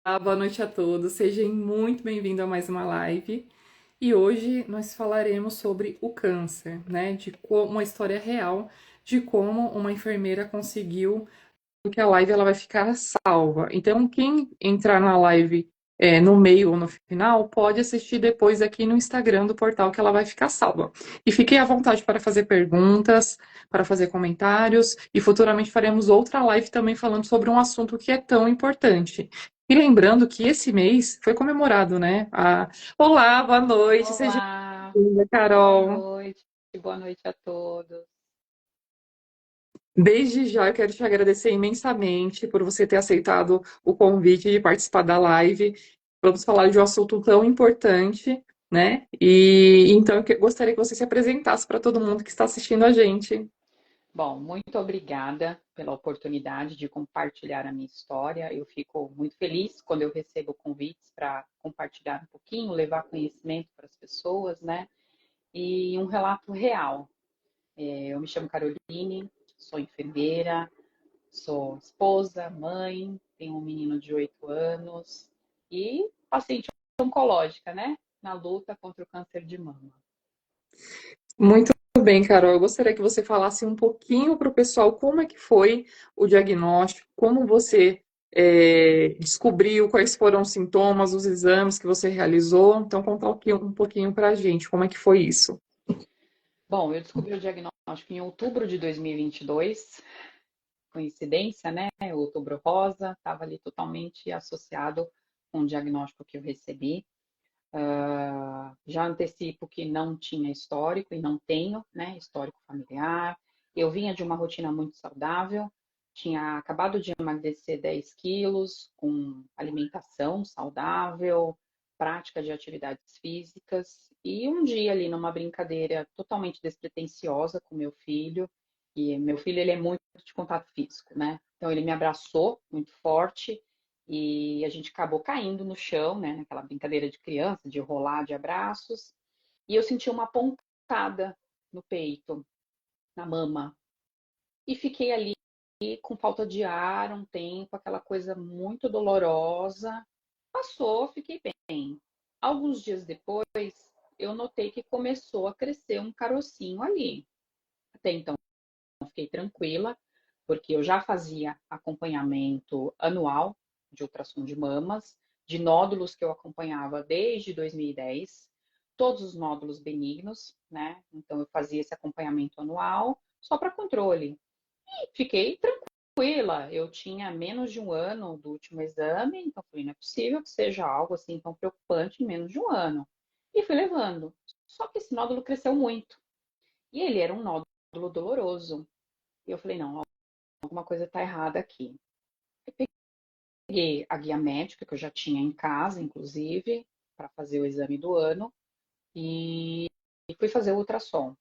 Boa noite a todos. Sejam muito bem-vindos a mais uma live. E hoje nós falaremos sobre o câncer, né? De uma história real de como uma enfermeira conseguiu que a live ela vai ficar salva. Então, quem entrar na live no meio ou no final, pode assistir depois aqui no Instagram do portal que ela vai ficar salva. E fiquem à vontade para fazer perguntas, para fazer comentários, e futuramente faremos outra live também falando sobre um assunto que é tão importante. E lembrando que esse mês foi comemorado, né? Olá, boa noite, seja Olá, bem-vinda, Carol. boa noite a todos. Desde já eu quero te agradecer imensamente por você ter aceitado o convite de participar da live. Vamos falar de um assunto tão importante, né? E então gostaria que você se apresentasse para todo mundo que está assistindo a gente. Bom, muito obrigada pela oportunidade de compartilhar a minha história. Eu fico muito feliz quando eu recebo convites para compartilhar um pouquinho, levar conhecimento para as pessoas, né? E um relato real. Eu me chamo Caroline, sou enfermeira, sou esposa, mãe, tenho um menino de 8 anos e paciente oncológica, né? Na luta contra o câncer de mama. Muito bem, Carol. Eu gostaria que você falasse um pouquinho para o pessoal como é que foi o diagnóstico, como você descobriu, quais foram os sintomas, os exames que você realizou. Então, contar um pouquinho para a gente como é que foi isso. Bom, eu descobri o diagnóstico em outubro de 2022, coincidência, né? O Outubro Rosa estava ali totalmente associado com o diagnóstico que eu recebi. Já antecipo que não tinha histórico e não tenho, né? Histórico familiar. Eu vinha de uma rotina muito saudável, tinha acabado de emagrecer 10 quilos, com alimentação saudável, prática de atividades físicas. E um dia ali numa brincadeira totalmente despretensiosa com meu filho, e meu filho ele é muito de contato físico, né? Então ele me abraçou muito forte e a gente acabou caindo no chão, né? Naquela brincadeira de criança, de rolar de abraços. E eu senti uma pontada no peito, na mama. E fiquei ali com falta de ar um tempo, aquela coisa muito dolorosa. Passou, fiquei bem. Alguns dias depois, eu notei que começou a crescer um carocinho ali. Até então, fiquei tranquila, porque eu já fazia acompanhamento anual de ultrassom de mamas, de nódulos que eu acompanhava desde 2010, todos os nódulos benignos, né? Então eu fazia esse acompanhamento anual só para controle. E fiquei tranquila. Eu tinha menos de um ano do último exame, então falei, não é possível que seja algo assim tão preocupante em menos de um ano. E fui levando. Só que esse nódulo cresceu muito. E ele era um nódulo doloroso. E eu falei, não, alguma coisa está errada aqui. Eu peguei a guia médica, que eu já tinha em casa, inclusive, para fazer o exame do ano, e fui fazer o ultrassom.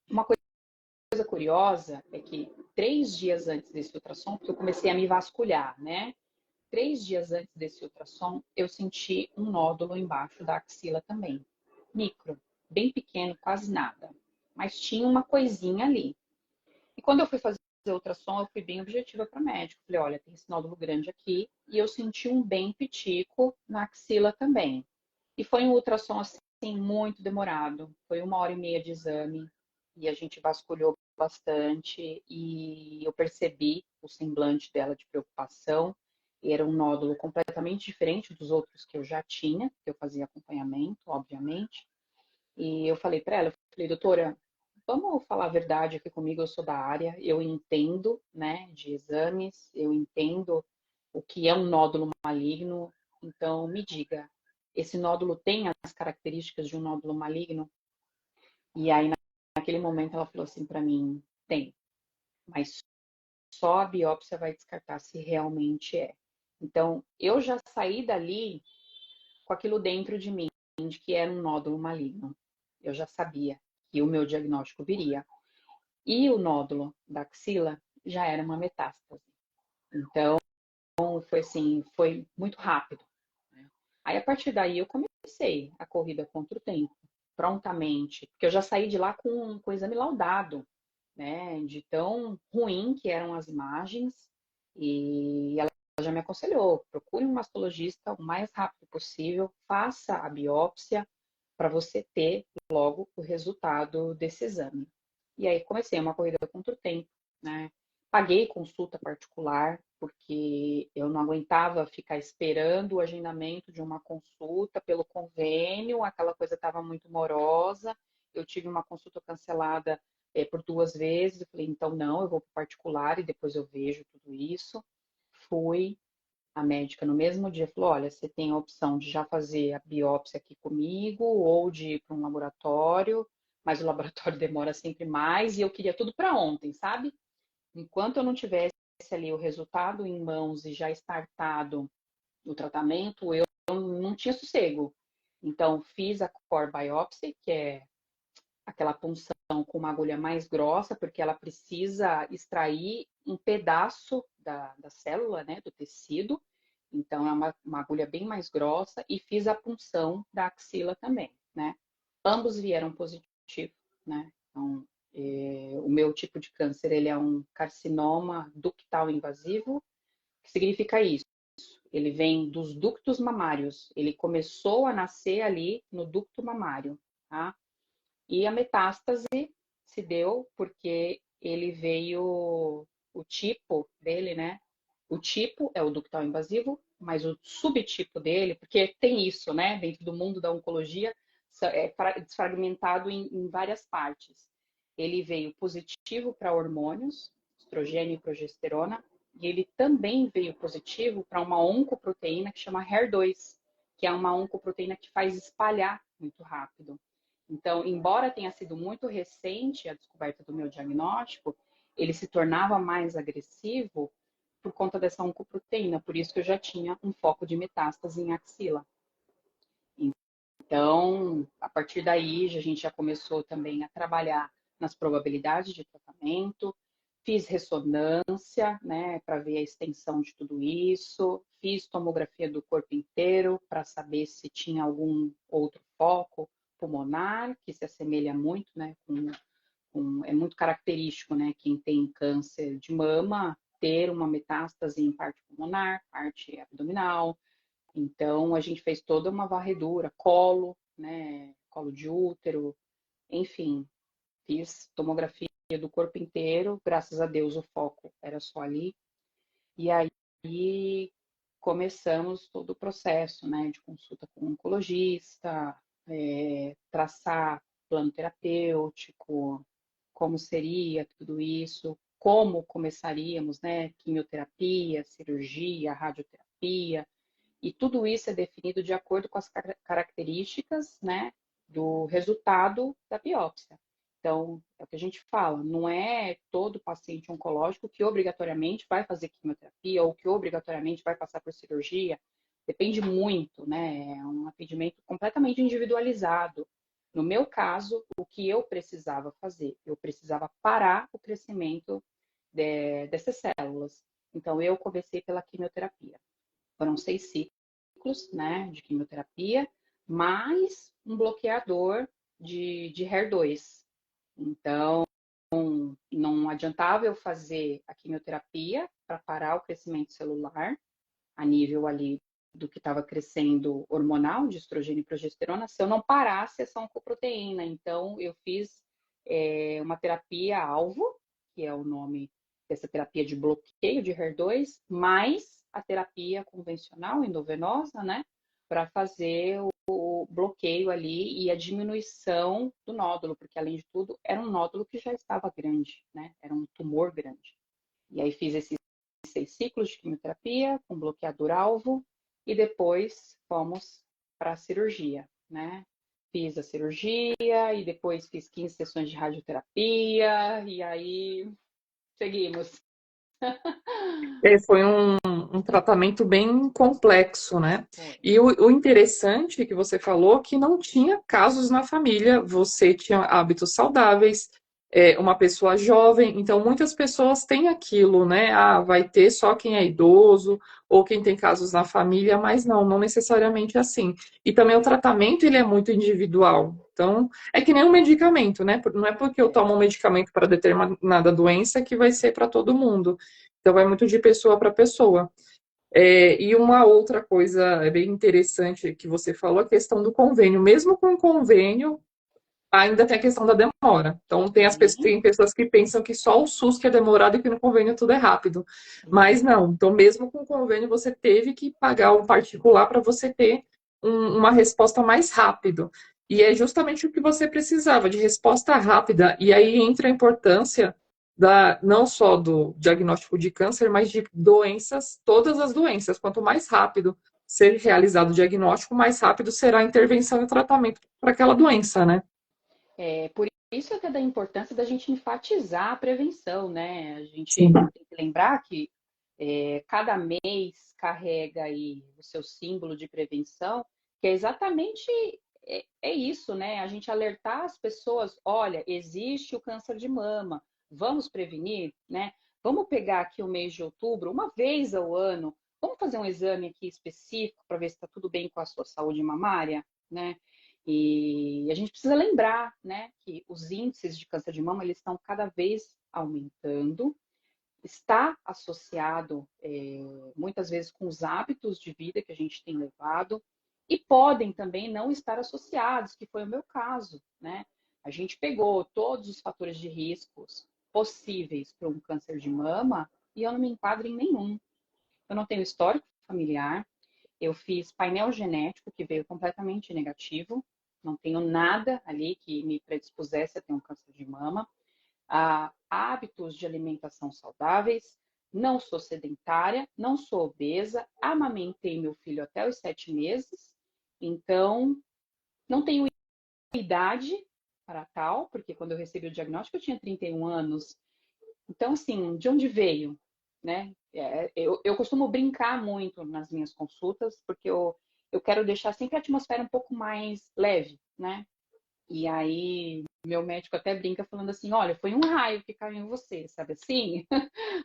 Uma coisa curiosa é que 3 dias antes desse ultrassom, porque eu comecei a me vasculhar, né? 3 dias antes desse ultrassom, eu senti um nódulo embaixo da axila também. Micro, bem pequeno, quase nada. Mas tinha uma coisinha ali. E quando eu fui fazer ultrassom, eu fui bem objetiva para o médico. Falei, olha, tem esse nódulo grande aqui. E eu senti um bem pitico na axila também. E foi um ultrassom, assim, muito demorado. Foi 1 hora e meia de exame. E a gente vasculhou bastante. E eu percebi o semblante dela de preocupação. E era um nódulo completamente diferente dos outros que eu já tinha, que eu fazia acompanhamento, obviamente. E eu falei para ela, eu falei, doutora, vamos falar a verdade aqui comigo, eu sou da área, eu entendo, né, de exames, eu entendo o que é um nódulo maligno, então me diga, esse nódulo tem as características de um nódulo maligno? E aí, naquele momento, ela falou assim para mim, tem, mas só a biópsia vai descartar se realmente é. Então, eu já saí dali com aquilo dentro de mim, de que era um nódulo maligno. Eu já sabia que o meu diagnóstico viria. E o nódulo da axila já era uma metástase. Então, foi assim, foi muito rápido. Né? Aí, a partir daí, eu comecei a corrida contra o tempo, prontamente, porque eu já saí de lá com o exame laudado, né? De tão ruim que eram as imagens, e elas já me aconselhou, procure um mastologista o mais rápido possível, faça a biópsia para você ter logo o resultado desse exame. E aí comecei uma corrida contra o tempo, né? Paguei consulta particular, porque eu não aguentava ficar esperando o agendamento de uma consulta pelo convênio, aquela coisa estava muito morosa. Eu tive uma consulta cancelada por 2 vezes, eu falei, então não, eu vou para o particular e depois eu vejo tudo isso. Fui, a médica no mesmo dia falou, olha, você tem a opção de já fazer a biópsia aqui comigo ou de ir para um laboratório, mas o laboratório demora sempre mais e eu queria tudo para ontem, sabe? Enquanto eu não tivesse ali o resultado em mãos e já startado o tratamento, eu não tinha sossego. Então, fiz a core biopsy, que é aquela punção com uma agulha mais grossa, porque ela precisa extrair um pedaço da célula, né, do tecido. Então, é uma agulha bem mais grossa. E fiz a punção da axila também, né? Ambos vieram positivos, né? Então, o meu tipo de câncer, ele é um carcinoma ductal invasivo. O que significa isso? Ele vem dos ductos mamários. Ele começou a nascer ali no ducto mamário, tá? E a metástase se deu porque ele veio, o tipo dele, né? O tipo é o ductal invasivo, mas o subtipo dele, porque tem isso, né? Dentro do mundo da oncologia, é desfragmentado em várias partes. Ele veio positivo para hormônios, estrogênio e progesterona, e ele também veio positivo para uma oncoproteína que chama HER2, que é uma oncoproteína que faz espalhar muito rápido. Então, embora tenha sido muito recente a descoberta do meu diagnóstico, ele se tornava mais agressivo por conta dessa oncoproteína, por isso que eu já tinha um foco de metástase em axila. Então, a partir daí, a gente já começou também a trabalhar nas probabilidades de tratamento, fiz ressonância, né, para ver a extensão de tudo isso, fiz tomografia do corpo inteiro para saber se tinha algum outro foco pulmonar, que se assemelha muito, né, é muito característico, né, quem tem câncer de mama ter uma metástase em parte pulmonar, parte abdominal. Então, a gente fez toda uma varredura, colo, né, colo de útero, enfim, fiz tomografia do corpo inteiro, graças a Deus o foco era só ali. E aí começamos todo o processo, né, de consulta com o oncologista, traçar plano terapêutico, como seria tudo isso, como começaríamos, né, quimioterapia, cirurgia, radioterapia, e tudo isso é definido de acordo com as características, né, do resultado da biópsia. Então, é o que a gente fala, não é todo paciente oncológico que obrigatoriamente vai fazer quimioterapia ou que obrigatoriamente vai passar por cirurgia. Depende muito, né? É um atendimento completamente individualizado. No meu caso, o que eu precisava fazer? Eu precisava parar o crescimento dessas células. Então, eu comecei pela quimioterapia. Foram 6 ciclos, né, de quimioterapia, mais um bloqueador de HER2. Então, não adiantava eu fazer a quimioterapia para parar o crescimento celular a nível ali do que estava crescendo hormonal, de estrogênio e progesterona, se eu não parasse essa oncoproteína. Então, eu fiz uma terapia-alvo, que é o nome dessa terapia de bloqueio de HER2, mais a terapia convencional, endovenosa, né? Para fazer o bloqueio ali e a diminuição do nódulo, porque além de tudo, era um nódulo que já estava grande, né? Era um tumor grande. E aí fiz esses 6 ciclos de quimioterapia com bloqueador-alvo e depois fomos para a cirurgia, né? Fiz a cirurgia e depois fiz 15 sessões de radioterapia e aí seguimos. Foi um tratamento bem complexo, né? E o interessante que você falou que não tinha casos na família, você tinha hábitos saudáveis, uma pessoa jovem, então muitas pessoas têm aquilo, né? Ah, vai ter só quem é idoso ou quem tem casos na família, mas não necessariamente assim. E também o tratamento ele é muito individual. Então, é que nem um medicamento, né? Não é porque eu tomo um medicamento para determinada doença que vai ser para todo mundo. Então, vai muito de pessoa para pessoa. E uma outra coisa bem interessante que você falou, a questão do convênio. Mesmo com o convênio, ainda tem a questão da demora. Então, Sim, tem pessoas que pensam que só o SUS que é demorado e que no convênio tudo é rápido. sim. Mas não. Então, mesmo com o convênio, você teve que pagar um particular para você ter uma resposta mais rápido. E é justamente o que você precisava, de resposta rápida. E aí entra a importância não só do diagnóstico de câncer, mas de doenças, todas as doenças. Quanto mais rápido ser realizado o diagnóstico, mais rápido será a intervenção e o tratamento para aquela doença, né? Por isso é que é da importância da gente enfatizar a prevenção, né? A gente Sim. tem que lembrar que cada mês carrega aí o seu símbolo de prevenção, que é exatamente isso, né? A gente alertar as pessoas, olha, existe o câncer de mama, vamos prevenir, né? Vamos pegar aqui o mês de outubro, uma vez ao ano, vamos fazer um exame aqui específico para ver se está tudo bem com a sua saúde mamária, né? E a gente precisa lembrar, né, que os índices de câncer de mama eles estão cada vez aumentando, está associado muitas vezes com os hábitos de vida que a gente tem levado e podem também não estar associados, que foi o meu caso, né? A gente pegou todos os fatores de riscos possíveis para um câncer de mama e eu não me enquadro em nenhum. Eu não tenho histórico familiar, eu fiz painel genético que veio completamente negativo, não tenho nada ali que me predispusesse a ter um câncer de mama, hábitos de alimentação saudáveis, não sou sedentária, não sou obesa, amamentei meu filho até os 7 meses, então não tenho idade para tal, porque quando eu recebi o diagnóstico eu tinha 31 anos. Então, assim, de onde veio? Né? Eu costumo brincar muito nas minhas consultas, porque eu quero deixar sempre a atmosfera um pouco mais leve, né? E aí, meu médico até brinca falando assim: olha, foi um raio que caiu em você, sabe assim?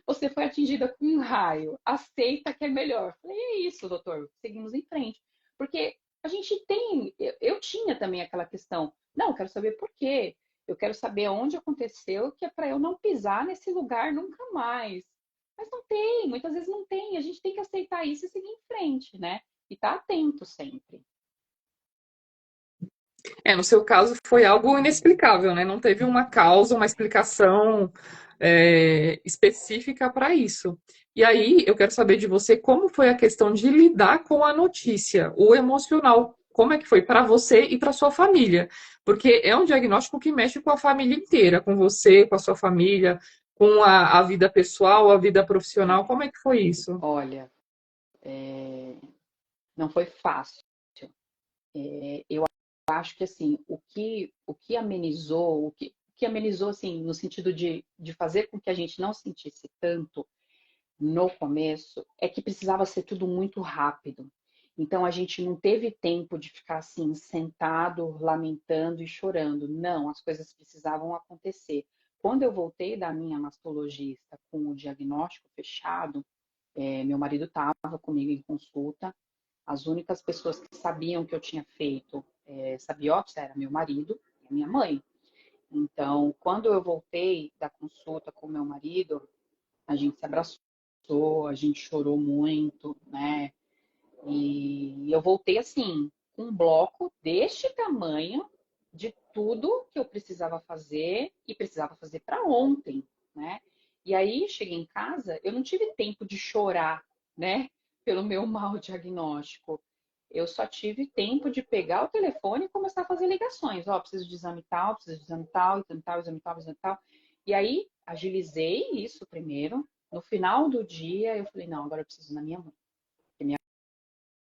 Você foi atingida com um raio, aceita que é melhor. Falei: é isso, doutor, seguimos em frente. Porque a gente tem, eu tinha também aquela questão: não, eu quero saber por quê, eu quero saber onde aconteceu, que é para eu não pisar nesse lugar nunca mais. Mas não tem, muitas vezes não tem, a gente tem que aceitar isso e seguir em frente, né? E estar atento sempre. No seu caso foi algo inexplicável, né? Não teve uma causa, uma explicação específica para isso. E aí eu quero saber de você como foi a questão de lidar com a notícia, o emocional. Como é que foi para você e para sua família? Porque é um diagnóstico que mexe com a família inteira, com você, com a sua família, com a vida pessoal, a vida profissional. Como é que foi isso? Olha, é, não foi fácil. Eu acho que assim, o que amenizou, o que amenizou assim, no sentido de fazer com que a gente não sentisse tanto no começo, é que precisava ser tudo muito rápido. Então a gente não teve tempo de ficar assim, sentado, lamentando e chorando. Não, as coisas precisavam acontecer. Quando eu voltei da minha mastologista com o diagnóstico fechado, meu marido estava comigo em consulta. As únicas pessoas que sabiam que eu tinha feito essa biópsia era meu marido e a minha mãe. Então, quando eu voltei da consulta com meu marido, a gente se abraçou, a gente chorou muito, né? E eu voltei assim, com um bloco deste tamanho de tudo que eu precisava fazer e precisava fazer para ontem, né? E aí cheguei em casa, eu não tive tempo de chorar, né? Pelo meu mau diagnóstico. Eu só tive tempo de pegar o telefone e começar a fazer ligações. Ó, preciso de exame tal, preciso de exame tal, exame tal, exame tal, exame tal. E aí agilizei isso primeiro. No final do dia, eu falei, não, agora eu preciso na minha mãe. Minha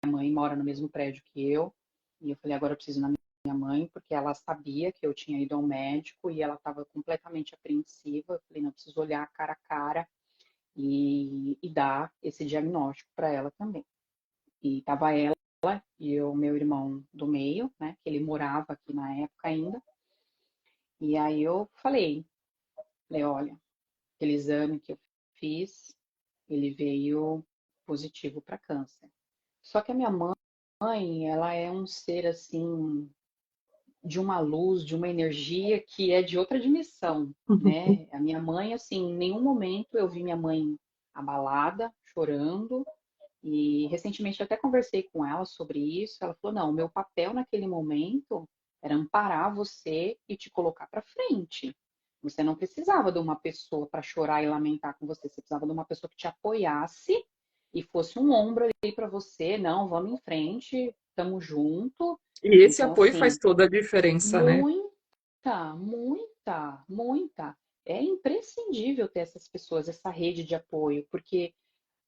mãe mora no mesmo prédio que eu. E eu falei, agora eu preciso na minha mãe, porque ela sabia que eu tinha ido ao médico e ela estava completamente apreensiva. Eu falei, não, eu preciso olhar cara a cara e dar esse diagnóstico para ela também. E estava ela e o meu irmão do meio, né, que ele morava aqui na época ainda. E aí eu falei, olha, aquele exame que eu fiz, ele veio positivo para câncer. Só que a minha mãe, ela é um ser assim de uma luz, de uma energia que é de outra dimensão, né? A minha mãe, assim, em nenhum momento eu vi minha mãe abalada, chorando, E recentemente eu até conversei com ela sobre isso. Ela falou: não, o meu papel naquele momento era amparar você e te colocar para frente. Você não precisava de uma pessoa para chorar e lamentar com você. Você precisava de uma pessoa que te apoiasse e fosse um ombro ali para você. Não, vamos em frente, estamos junto. E esse Então, apoio faz assim, toda a diferença, né? muita. É imprescindível ter essas pessoas, essa rede de apoio, porque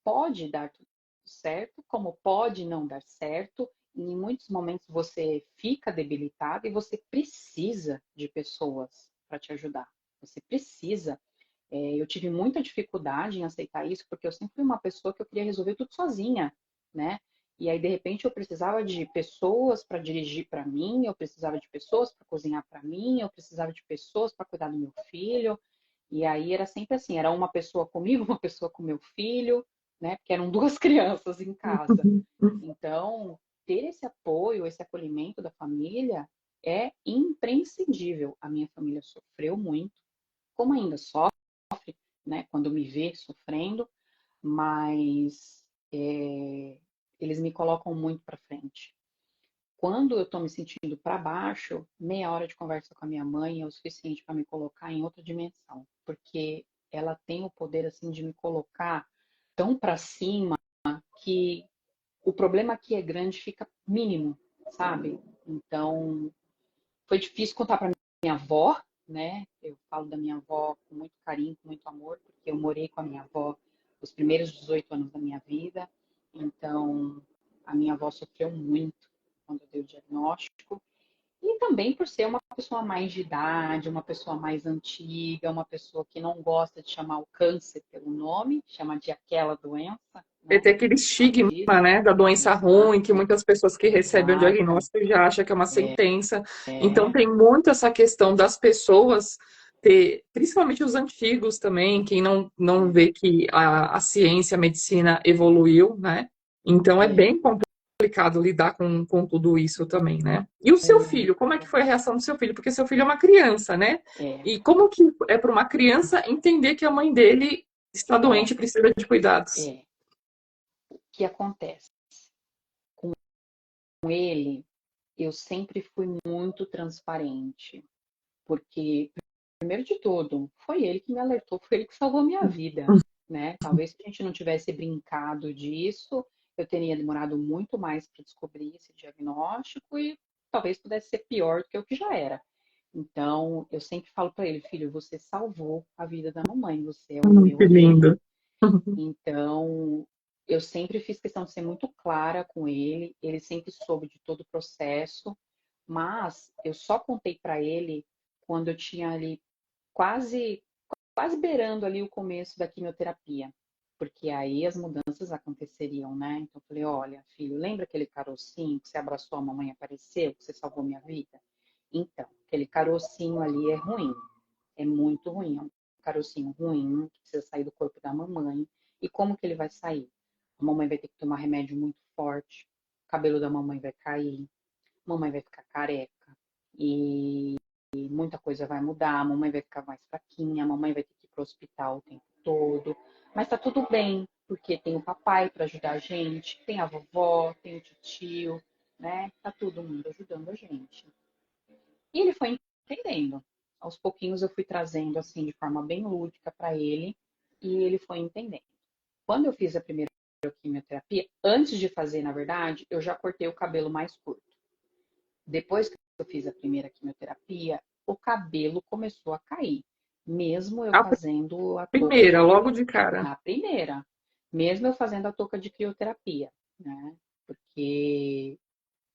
pode dar tudo certo, como pode não dar certo. Em muitos momentos você fica debilitado e você precisa de pessoas para te ajudar. Você precisa. Eu tive muita dificuldade em aceitar isso, porque eu sempre fui uma pessoa que eu queria resolver tudo sozinha, né? E aí, de repente, eu precisava de pessoas para dirigir para mim, eu precisava de pessoas para cozinhar para mim, eu precisava de pessoas para cuidar do meu filho. E aí era sempre assim, era uma pessoa comigo, uma pessoa com meu filho, né? Porque eram duas crianças em casa. Então, ter esse apoio, esse acolhimento da família é imprescindível. A minha família sofreu muito, como ainda sofre, né? Quando me vê sofrendo, mas eles me colocam muito para frente. Quando eu estou me sentindo para baixo, meia hora de conversa com a minha mãe é o suficiente para me colocar em outra dimensão, porque ela tem o poder assim de me colocar tão para cima que o problema aqui é grande fica mínimo, sabe? Então, foi difícil contar para minha avó, né? Eu falo da minha avó com muito carinho, com muito amor, porque eu morei com a minha avó os primeiros 18 anos da minha vida. Então, a minha avó sofreu muito quando eu dei o diagnóstico. E também por ser uma pessoa mais de idade, uma pessoa mais antiga, uma pessoa que não gosta de chamar o câncer pelo nome, chama de aquela doença, E né? tem aquele Ela estigma, diz, né, da doença ruim, que exato, muitas pessoas que recebem o exato, diagnóstico já acham que é uma sentença. Então, é, tem muito essa questão das pessoas ter, principalmente os antigos também, quem não é, vê que a ciência, a medicina evoluiu, né? Então, é é, bem complicado lidar com tudo isso também, né? E o seu é, filho, como é que foi a reação do seu filho? Porque seu filho é uma criança, né? é, E como que é para uma criança entender que a mãe dele está ó, doente e precisa de cuidados? é. O que acontece? Com ele, eu sempre fui muito transparente, porque, primeiro de tudo, foi ele que me alertou, foi ele que salvou a minha vida, né? Talvez se a gente não tivesse brincado disso, eu teria demorado muito mais para descobrir esse diagnóstico e talvez pudesse ser pior do que o que já era. Então, eu sempre falo para ele, filho, você salvou a vida da mamãe, você é o meu Que lindo. amigo. Então, eu sempre fiz questão de ser muito clara com ele sempre soube de todo o processo, mas eu só contei para ele quando eu tinha ali quase, quase beirando ali o começo da quimioterapia, porque aí as mudanças aconteceriam, né? Então eu falei, olha, filho, lembra aquele carocinho que você abraçou a mamãe e apareceu, que você salvou minha vida? Então, aquele carocinho ali é ruim, é muito ruim, é um carocinho ruim, que precisa sair do corpo da mamãe. E como que ele vai sair? A mamãe vai ter que tomar remédio muito forte, o cabelo da mamãe vai cair, a mamãe vai ficar careca e muita coisa vai mudar, a mamãe vai ficar mais fraquinha, a mamãe vai ter que ir para o hospital o tempo todo. Mas tá tudo bem, porque tem o papai para ajudar a gente, tem a vovó, tem o tio, né? Tá todo mundo ajudando a gente. E ele foi entendendo. Aos pouquinhos eu fui trazendo assim de forma bem lúdica para ele e ele foi entendendo. Quando eu fiz a primeira quimioterapia, antes de fazer, na verdade, eu já cortei o cabelo mais curto. Depois que eu fiz a primeira quimioterapia, o cabelo começou a cair, mesmo eu A fazendo a touca primeira, de logo de cara. na primeira, mesmo eu fazendo a touca de crioterapia, né? Porque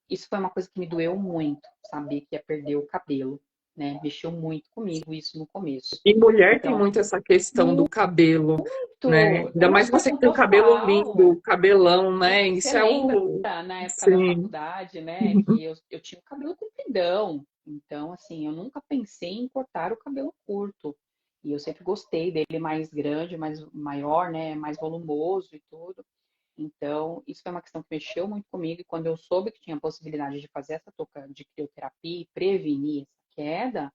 isso foi uma coisa que me doeu muito, saber que ia perder o cabelo, né? Mexeu muito comigo isso no começo. E mulher tem Então, muito essa questão do cabelo, né? muito, Ainda uma mais você que expressão tem o cabelo pessoal. lindo, cabelão, né? Você Isso é lembra o. na época da Sim. faculdade, né? Que eu tinha o cabelo compridão. Então, assim, eu nunca pensei em cortar o cabelo curto. E eu sempre gostei dele mais grande, mais maior, né? Mais volumoso e tudo. Então, isso foi uma questão que mexeu muito comigo. E quando eu soube que tinha a possibilidade de fazer essa touca de crioterapia e prevenir essa queda,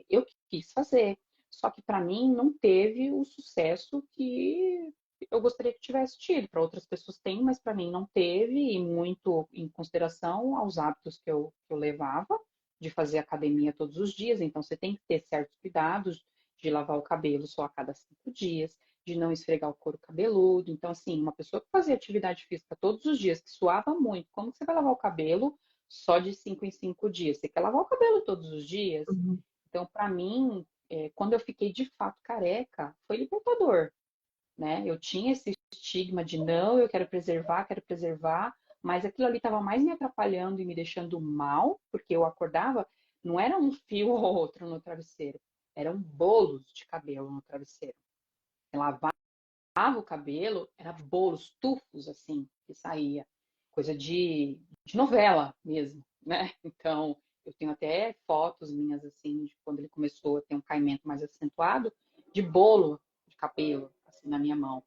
eu quis fazer. Só que para mim não teve o sucesso que eu gostaria que tivesse tido. Para outras pessoas tem, mas para mim não teve, e muito em consideração aos hábitos que eu levava, de fazer academia todos os dias. Então, você tem que ter certos cuidados de lavar o cabelo só a cada 5 dias, de não esfregar o couro cabeludo. Então, assim, uma pessoa que fazia atividade física todos os dias, que suava muito, como que você vai lavar o cabelo só de 5 em 5 dias? Você quer lavar o cabelo todos os dias? Uhum. Então, para mim, quando eu fiquei de fato careca, foi libertador, né? Eu tinha esse estigma de não, eu quero preservar, mas aquilo ali estava mais me atrapalhando e me deixando mal, porque eu acordava, não era um fio ou outro no travesseiro, eram bolos de cabelo no travesseiro. Eu lavava o cabelo, era bolos, tufos assim, que saía. Coisa de novela mesmo, né? Então, eu tenho até fotos minhas assim, de quando ele começou a ter um caimento mais acentuado, de bolo de cabelo, assim, na minha mão.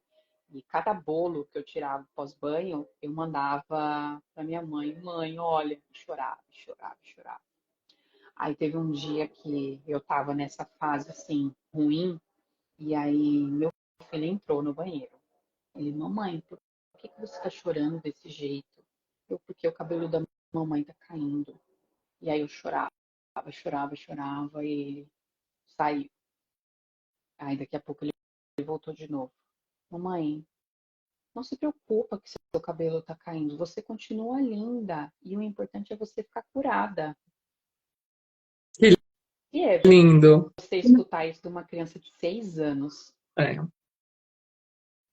E cada bolo que eu tirava pós-banho, eu mandava para minha mãe. Mãe, olha, chorava, chorava, chorava. Aí teve um dia que eu tava nessa fase assim, ruim, e aí meu filho entrou no banheiro. Ele, mamãe, por que você está chorando desse jeito? Eu, porque o cabelo da mamãe tá caindo. E aí eu chorava, chorava, chorava, e ele saiu. Aí daqui a pouco ele voltou de novo. Mamãe, não se preocupa que seu cabelo tá caindo. Você continua linda. E o importante é você ficar curada. Que E é lindo. você escutar isso de uma criança de 6 anos. É.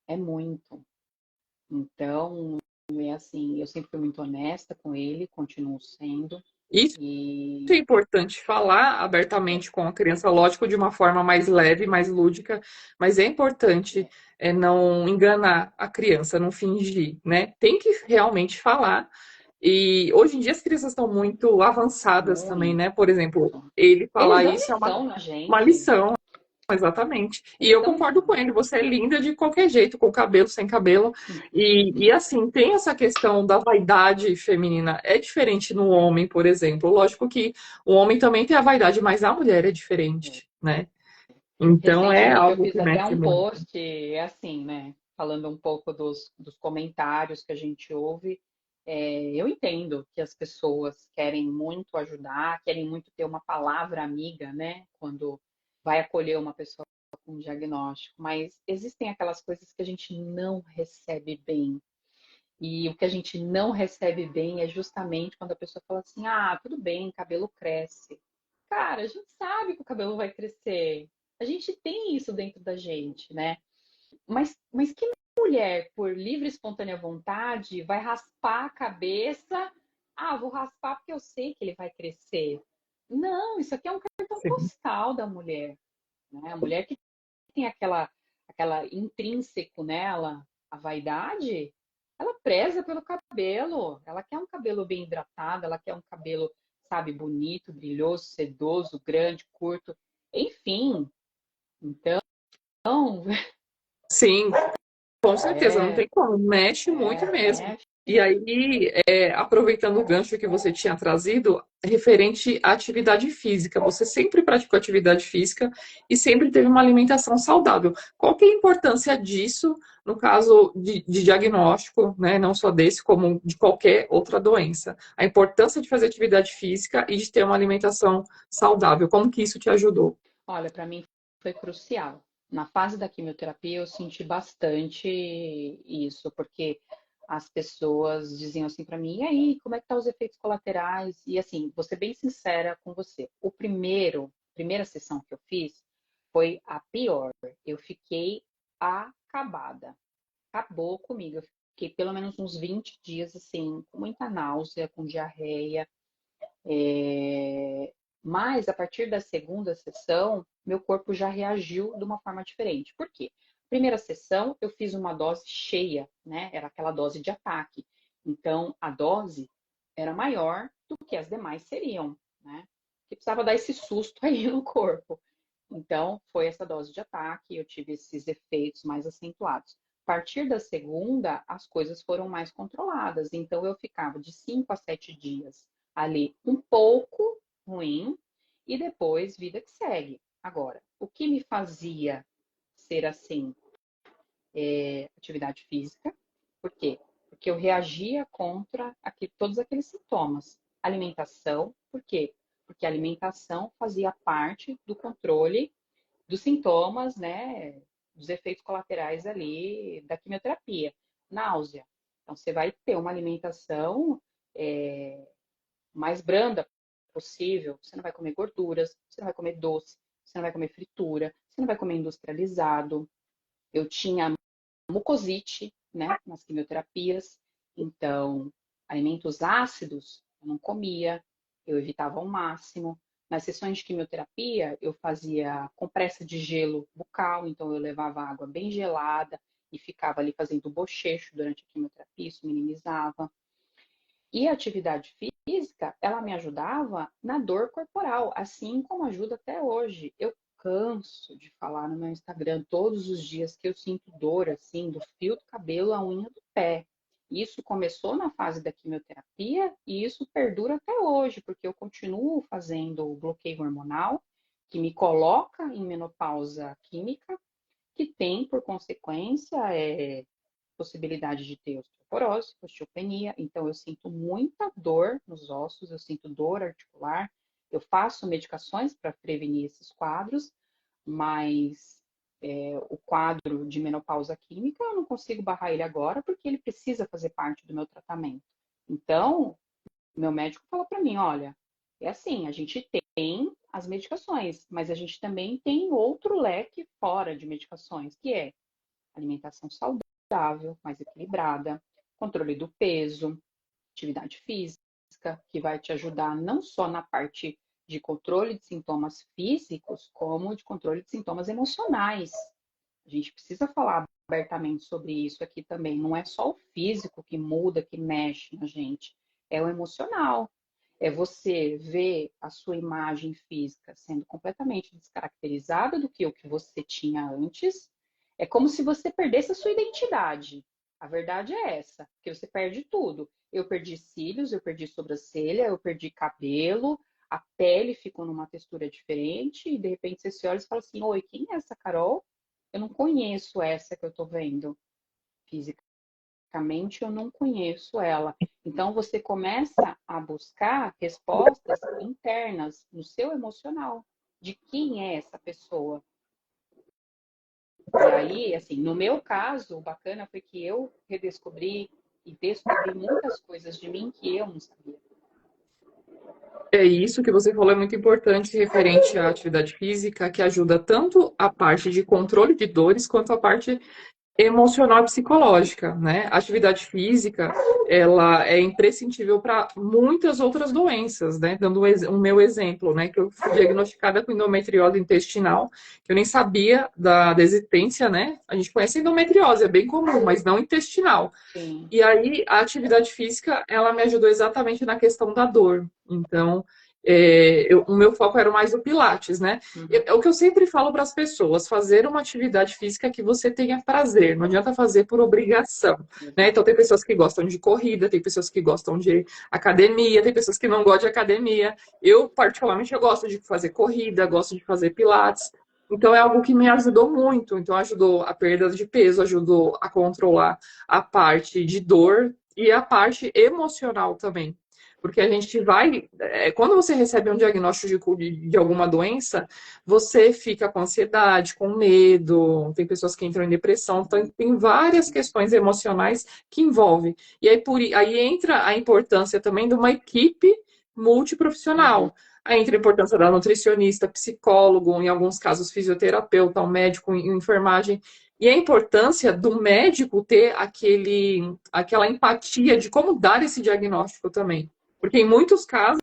É muito. Então, é assim, eu sempre fui muito honesta com ele, continuo sendo. Isso é E importante falar abertamente com a criança, lógico, de uma forma mais leve, mais lúdica, mas é importante não enganar a criança, não fingir, né? Tem que realmente falar. E hoje em dia as crianças estão muito avançadas também, muito. né? Por exemplo, ele Eles falar dão isso é lição na uma gente. lição. Exatamente. E Eles eu dão. concordo com ele, você é linda de qualquer jeito, com cabelo, sem cabelo. E assim, tem essa questão da vaidade feminina. É diferente no homem, por exemplo. Lógico que o homem também tem a vaidade, mas a mulher é diferente, né? Então é Recentemente eu algo fiz que até mexe um muito. post, é assim, né? Falando um pouco dos comentários que a gente ouve. Eu entendo que as pessoas querem muito ajudar, querem muito ter uma palavra amiga, né? Quando vai acolher uma pessoa com um diagnóstico, mas existem aquelas coisas que a gente não recebe bem. E o que a gente não recebe bem é justamente quando a pessoa fala assim: ah, tudo bem, cabelo cresce. Cara, a gente sabe que o cabelo vai crescer. A gente tem isso dentro da gente, né? Mas que mulher, por livre e espontânea vontade, vai raspar a cabeça? Ah, vou raspar porque eu sei que ele vai crescer. Não, isso aqui é um cartão Sim. postal da mulher, né? A mulher que tem aquela intrínseco nela, a vaidade, ela preza pelo cabelo. Ela quer um cabelo bem hidratado, ela quer um cabelo, sabe, bonito, brilhoso, sedoso, grande, curto, enfim. Então, Sim, com certeza, não é, tem como, mexe muito mesmo. mexe. E aí, aproveitando o gancho que você tinha trazido, referente à atividade física, você sempre praticou atividade física e sempre teve uma alimentação saudável. Qual que é a importância disso no caso de diagnóstico, né? Não só desse, como de qualquer outra doença? A importância de fazer atividade física e de ter uma alimentação saudável, como que isso te ajudou? Olha, para mim foi crucial. Na fase da quimioterapia, eu senti bastante isso, porque as pessoas diziam assim para mim: e aí, como é que tá os efeitos colaterais? E assim, vou ser bem sincera com você. Primeira sessão que eu fiz foi a pior. Eu fiquei acabada. Acabou comigo. Eu fiquei pelo menos uns 20 dias assim, com muita náusea, com diarreia. Mas a partir da segunda sessão, meu corpo já reagiu de uma forma diferente. Por quê? Primeira sessão, eu fiz uma dose cheia, né? Era aquela dose de ataque. Então, a dose era maior do que as demais seriam, né? Que precisava dar esse susto aí no corpo. Então, foi essa dose de ataque, eu tive esses efeitos mais acentuados. A partir da segunda, as coisas foram mais controladas. Então, eu ficava de 5 a 7 dias ali um pouco ruim e depois vida que segue. Agora, o que me fazia ser assim? atividade física. Por quê? Porque eu reagia contra todos aqueles sintomas. Alimentação, por quê? Porque a alimentação fazia parte do controle dos sintomas, né? Dos efeitos colaterais ali da quimioterapia. Náusea. Então, você vai ter uma alimentação mais branda possível. Você não vai comer gorduras, você não vai comer doce, você não vai comer fritura, você não vai comer industrializado. Eu tinha mucosite, né, nas quimioterapias. Então, alimentos ácidos eu não comia, eu evitava ao máximo. Nas sessões de quimioterapia, eu fazia compressa de gelo bucal, então eu levava água bem gelada e ficava ali fazendo bochecho durante a quimioterapia, isso minimizava. E a atividade física, ela me ajudava na dor corporal, assim como ajuda até hoje. Eu canso de falar no meu Instagram todos os dias que eu sinto dor, assim, do fio do cabelo à unha do pé. Isso começou na fase da quimioterapia e isso perdura até hoje, porque eu continuo fazendo o bloqueio hormonal, que me coloca em menopausa química, que tem por consequência possibilidade de ter osteoporose, osteopenia. Então, eu sinto muita dor nos ossos, eu sinto dor articular. Eu faço medicações para prevenir esses quadros, mas o quadro de menopausa química, eu não consigo barrar ele agora, porque ele precisa fazer parte do meu tratamento. Então, meu médico falou para mim, olha, é assim, a gente tem as medicações, mas a gente também tem outro leque fora de medicações, que é alimentação saudável, mais equilibrada, controle do peso, atividade física, que vai te ajudar não só na parte de controle de sintomas físicos, como de controle de sintomas emocionais. A gente precisa falar abertamente sobre isso aqui também. Não é só o físico que muda, que mexe na gente, é o emocional. É você ver a sua imagem física sendo completamente descaracterizada do que o que você tinha antes. É como se você perdesse a sua identidade. A verdade é essa, que você perde tudo. Eu perdi cílios, eu perdi sobrancelha, eu perdi cabelo, a pele ficou numa textura diferente e de repente você se olha e fala assim: oi, quem é essa Carol? Eu não conheço essa que eu estou vendo fisicamente, eu não conheço ela. Então você começa a buscar respostas internas no seu emocional de quem é essa pessoa. E aí, assim, no meu caso, o bacana foi que eu redescobri e descobri muitas coisas de mim que eu não sabia. É isso que você falou é muito importante referente à atividade física, que ajuda tanto a parte de controle de dores quanto a parte emocional e psicológica, né? A atividade física, ela é imprescindível para muitas outras doenças, né? Dando um meu exemplo, né? Que eu fui diagnosticada com endometriose intestinal, que eu nem sabia da existência, né? A gente conhece endometriose, é bem comum, mas não intestinal. Sim. E aí, a atividade física, ela me ajudou exatamente na questão da dor. Então, o meu foco era mais o Pilates, né? Uhum. É o que eu sempre falo para as pessoas, fazer uma atividade física que você tenha prazer, não adianta fazer por obrigação, né? Então, tem pessoas que gostam de corrida, tem pessoas que gostam de academia, tem pessoas que não gostam de academia. Eu, particularmente, eu gosto de fazer corrida, gosto de fazer Pilates. Então, é algo que me ajudou muito. Então, ajudou a perda de peso, ajudou a controlar a parte de dor e a parte emocional também. Porque a gente vai. Quando você recebe um diagnóstico de alguma doença, você fica com ansiedade, com medo, tem pessoas que entram em depressão, então tem várias questões emocionais que envolvem. E aí entra a importância também de uma equipe Uhum. multiprofissional. Aí entra a importância da nutricionista, psicólogo, em alguns casos fisioterapeuta, um médico em enfermagem. E a importância do médico ter aquela empatia de como dar esse diagnóstico também. Porque em muitos casos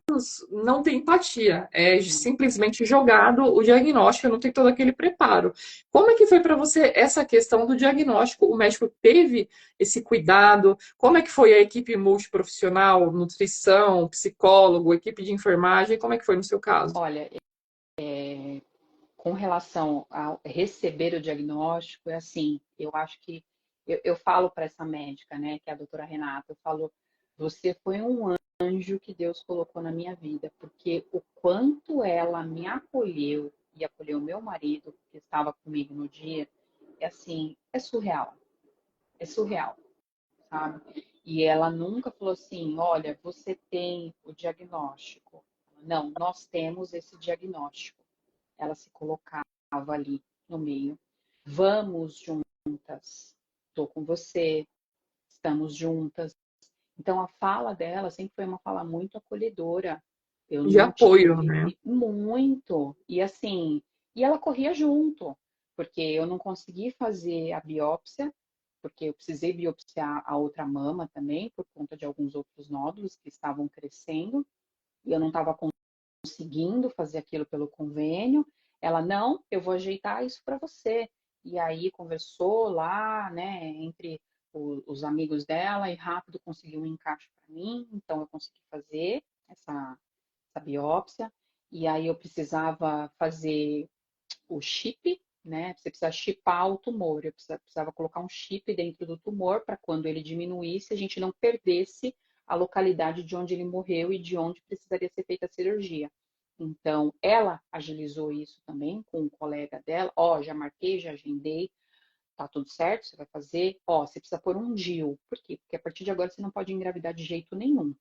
não tem empatia, é Uhum. simplesmente jogado o diagnóstico, não tem todo aquele preparo. Como é que foi para você essa questão do diagnóstico? O médico teve esse cuidado? Como é que foi a equipe multiprofissional, nutrição, psicólogo, equipe de enfermagem? Como é que foi no seu caso? Olha, com relação a receber o diagnóstico, é assim, eu acho que eu falo para essa médica, né, que é a doutora Renata, eu falo, você foi um anjo que Deus colocou na minha vida, porque o quanto ela me acolheu e acolheu meu marido, que estava comigo no dia, é assim, é surreal, sabe? E ela nunca falou assim, olha, você tem o diagnóstico. Não, nós temos esse diagnóstico. Ela se colocava ali no meio. Vamos juntas. Estou com você. Estamos juntas. Então a fala dela sempre foi uma fala muito acolhedora. Eu De não apoio, né? tive muito. E assim, e ela corria junto, porque eu não consegui fazer a biópsia, porque eu precisei biopsiar a outra mama também, por conta de alguns outros nódulos que estavam crescendo, e eu não estava conseguindo fazer aquilo pelo convênio. Ela, não, eu vou ajeitar isso para você. E aí conversou lá, né, entre os amigos dela e rápido conseguiu um encaixe para mim. Então eu consegui fazer essa biópsia. E aí eu precisava fazer o chip, né? Você precisa chipar o tumor. Eu precisava colocar um chip dentro do tumor para quando ele diminuísse, a gente não perdesse a localidade de onde ele morreu e de onde precisaria ser feita a cirurgia. Então, ela agilizou isso também com um colega dela. Ó, já marquei, já agendei, tá tudo certo, você vai fazer. Ó, você precisa pôr um DIU. Por quê? Porque a partir de agora você não pode engravidar de jeito nenhum.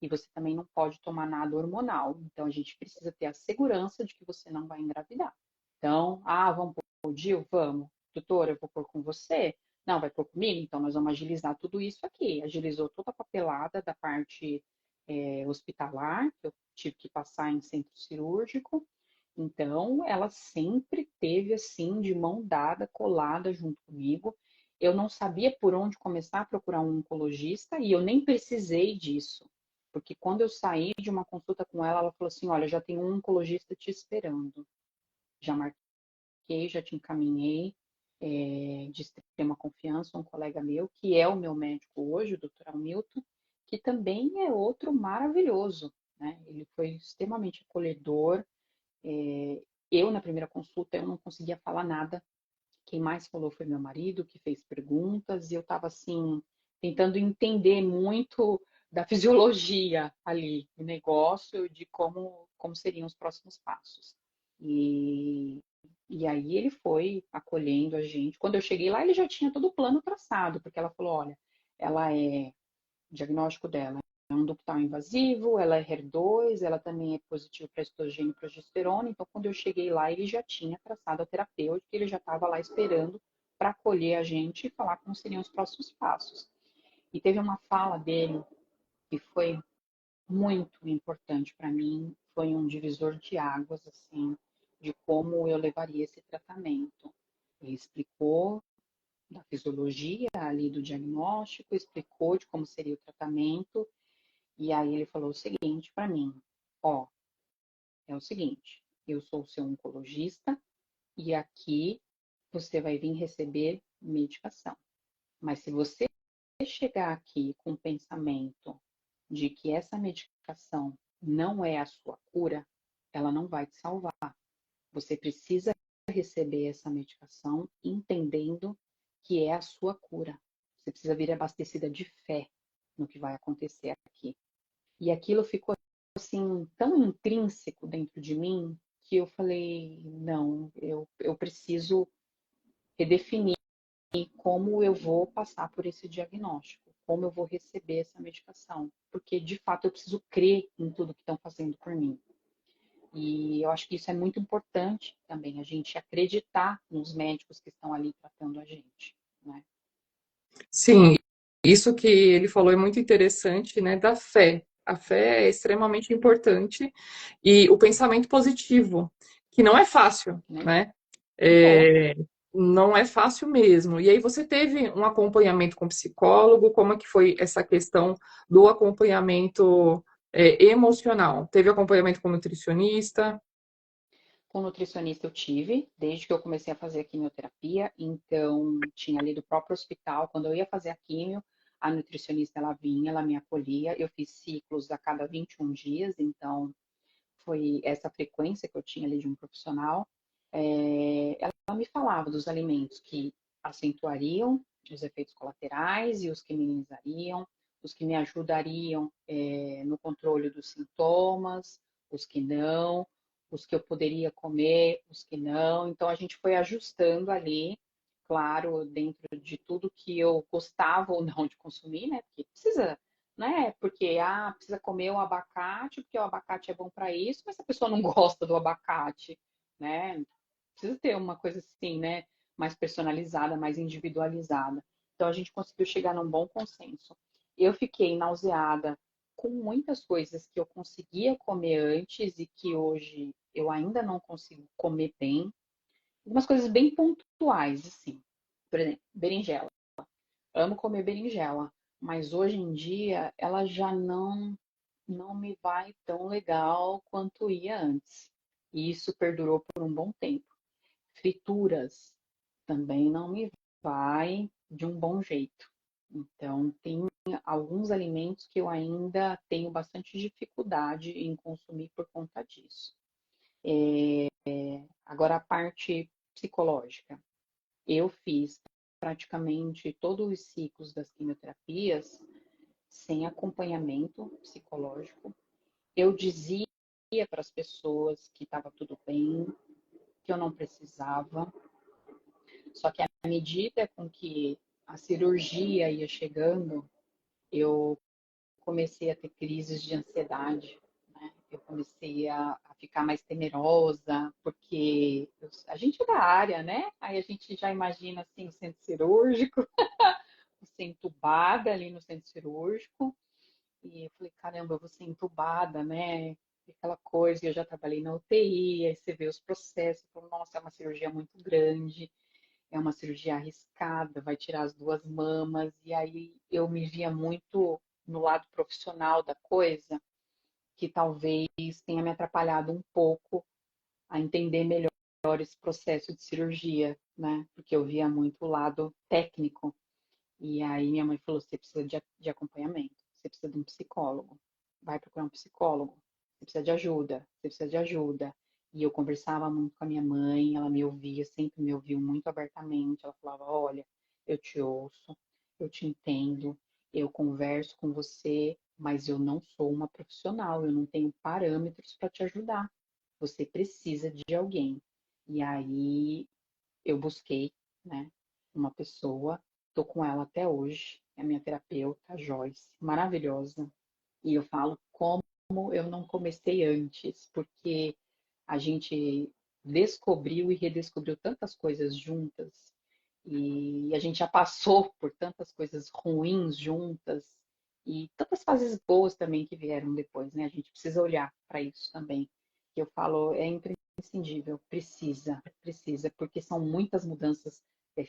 E você também não pode tomar nada hormonal. Então, a gente precisa ter a segurança de que você não vai engravidar. Então, vamos pôr o DIU? Vamos. Doutora, eu vou pôr com você? Não, vai pôr comigo? Então, nós vamos agilizar tudo isso aqui. Agilizou toda a papelada da parte hospitalar, que eu tive que passar em centro cirúrgico. Então, ela sempre teve assim, de mão dada, colada junto comigo. Eu não sabia por onde começar a procurar um oncologista e eu nem precisei disso. Porque quando eu saí de uma consulta com ela, ela falou assim: olha, já tem um oncologista te esperando. Já marquei, já te encaminhei, de extrema confiança, um colega meu, que é o meu médico hoje, o Dr. Hamilton, que também é outro maravilhoso, né? Ele foi extremamente acolhedor. Eu, na primeira consulta, eu não conseguia falar nada. Quem mais falou foi meu marido, que fez perguntas, e eu estava assim, tentando entender muito da fisiologia ali, do negócio, de como seriam os próximos passos. E aí ele foi acolhendo a gente. Quando eu cheguei lá, ele já tinha todo o plano traçado, porque ela falou, olha, ela é o diagnóstico dela é um ductal invasivo, ela é HER2, ela também é positiva para estrogênio e progesterona. Então, quando eu cheguei lá, ele já tinha traçado a terapêutica, ele já estava lá esperando para acolher a gente e falar como seriam os próximos passos. E teve uma fala dele que foi muito importante para mim, foi um divisor de águas, assim, de como eu levaria esse tratamento. Ele explicou da fisiologia ali do diagnóstico, explicou de como seria o tratamento. E aí ele falou o seguinte para mim: ó, é o seguinte, eu sou o seu oncologista e aqui você vai vir receber medicação. Mas se você chegar aqui com o pensamento de que essa medicação não é a sua cura, ela não vai te salvar. Você precisa receber essa medicação entendendo que é a sua cura. Você precisa vir abastecida de fé no que vai acontecer aqui. E aquilo ficou assim tão intrínseco dentro de mim que eu falei, não, eu preciso redefinir como eu vou passar por esse diagnóstico, como eu vou receber essa medicação, porque de fato eu preciso crer em tudo que estão fazendo por mim. E eu acho que isso é muito importante também, a gente acreditar nos médicos que estão ali tratando a gente, né? Sim, isso que ele falou é muito interessante, né, da fé. A fé é extremamente importante e o pensamento positivo, que não é fácil, Né? né? Não é. É, não é fácil mesmo. E aí você teve um acompanhamento com psicólogo? Como é que foi essa questão do acompanhamento emocional? Teve acompanhamento com nutricionista? Com nutricionista eu tive, desde que eu comecei a fazer a quimioterapia, então tinha ali do próprio hospital, quando eu ia fazer a quimio, a nutricionista ela vinha, ela me acolhia, eu fiz ciclos a cada 21 dias, então foi essa frequência que eu tinha ali de um profissional. Ela me falava dos alimentos que acentuariam os efeitos colaterais e os que minimizariam, os que me ajudariam no controle dos sintomas, os que não, os que eu poderia comer, os que não. Então a gente foi ajustando ali claro, dentro de tudo que eu gostava ou não de consumir, né? Porque precisa, não é porque precisa comer o abacate, porque o abacate é bom para isso, mas se a pessoa não gosta do abacate, né? Precisa ter uma coisa assim, né? Mais personalizada, mais individualizada. Então a gente conseguiu chegar num bom consenso. Eu fiquei nauseada com muitas coisas que eu conseguia comer antes e que hoje eu ainda não consigo comer bem. Algumas coisas bem pontuais, assim. Por exemplo, berinjela. Amo comer berinjela, mas hoje em dia ela já não me vai tão legal quanto ia antes. E isso perdurou por um bom tempo. Frituras também não me vai de um bom jeito. Então, tem alguns alimentos que eu ainda tenho bastante dificuldade em consumir por conta disso. Agora, a parte psicológica. Eu fiz praticamente todos os ciclos das quimioterapias sem acompanhamento psicológico. Eu dizia para as pessoas que estava tudo bem, que eu não precisava. Só que à medida com que a cirurgia ia chegando, eu comecei a ter crises de ansiedade, né? Eu comecei a ficar mais temerosa, porque a gente é da área, né? Aí a gente já imagina assim o centro cirúrgico, ser entubada ali no centro cirúrgico. E eu falei, caramba, eu vou ser entubada, né? Aquela coisa, eu já trabalhei na UTI, aí você vê os processos, falo, nossa, é uma cirurgia muito grande, é uma cirurgia arriscada, vai tirar as duas mamas, e aí eu me via muito no lado profissional da coisa, que talvez tenha me atrapalhado um pouco a entender melhor esse processo de cirurgia, né? Porque eu via muito o lado técnico. E aí minha mãe falou: você precisa de acompanhamento, você precisa de um psicólogo, vai procurar um psicólogo, você precisa de ajuda, você precisa de ajuda. E eu conversava muito com a minha mãe, ela me ouvia, sempre me ouviu muito abertamente. Ela falava: olha, eu te ouço, eu te entendo, eu converso com você, mas eu não sou uma profissional, eu não tenho parâmetros para te ajudar. Você precisa de alguém. E aí eu busquei, né, uma pessoa, tô com ela até hoje, é a minha terapeuta, a Joyce, maravilhosa. E eu falo como eu não comecei antes, porque a gente descobriu e redescobriu tantas coisas juntas, e a gente já passou por tantas coisas ruins juntas, e tantas fases boas também que vieram depois, né? A gente precisa olhar para isso também. Que eu falo, é imprescindível, precisa, porque são muitas mudanças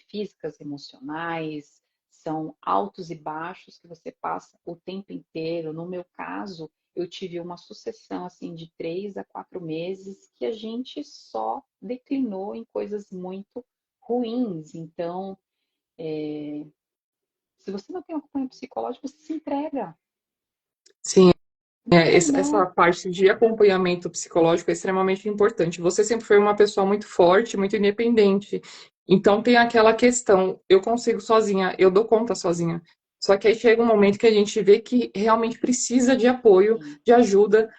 físicas, emocionais, são altos e baixos que você passa o tempo inteiro. No meu caso, eu tive uma sucessão assim de 3 a 4 meses que a gente só declinou em coisas muito ruins. Então, se você não tem um acompanhamento psicológico, você se entrega. Sim, Entrega essa não. parte de acompanhamento psicológico é extremamente importante. Você sempre foi uma pessoa muito forte, muito independente. Então tem aquela questão, eu consigo sozinha, eu dou conta sozinha. Só que aí chega um momento que a gente vê que realmente precisa de apoio, Sim, de ajuda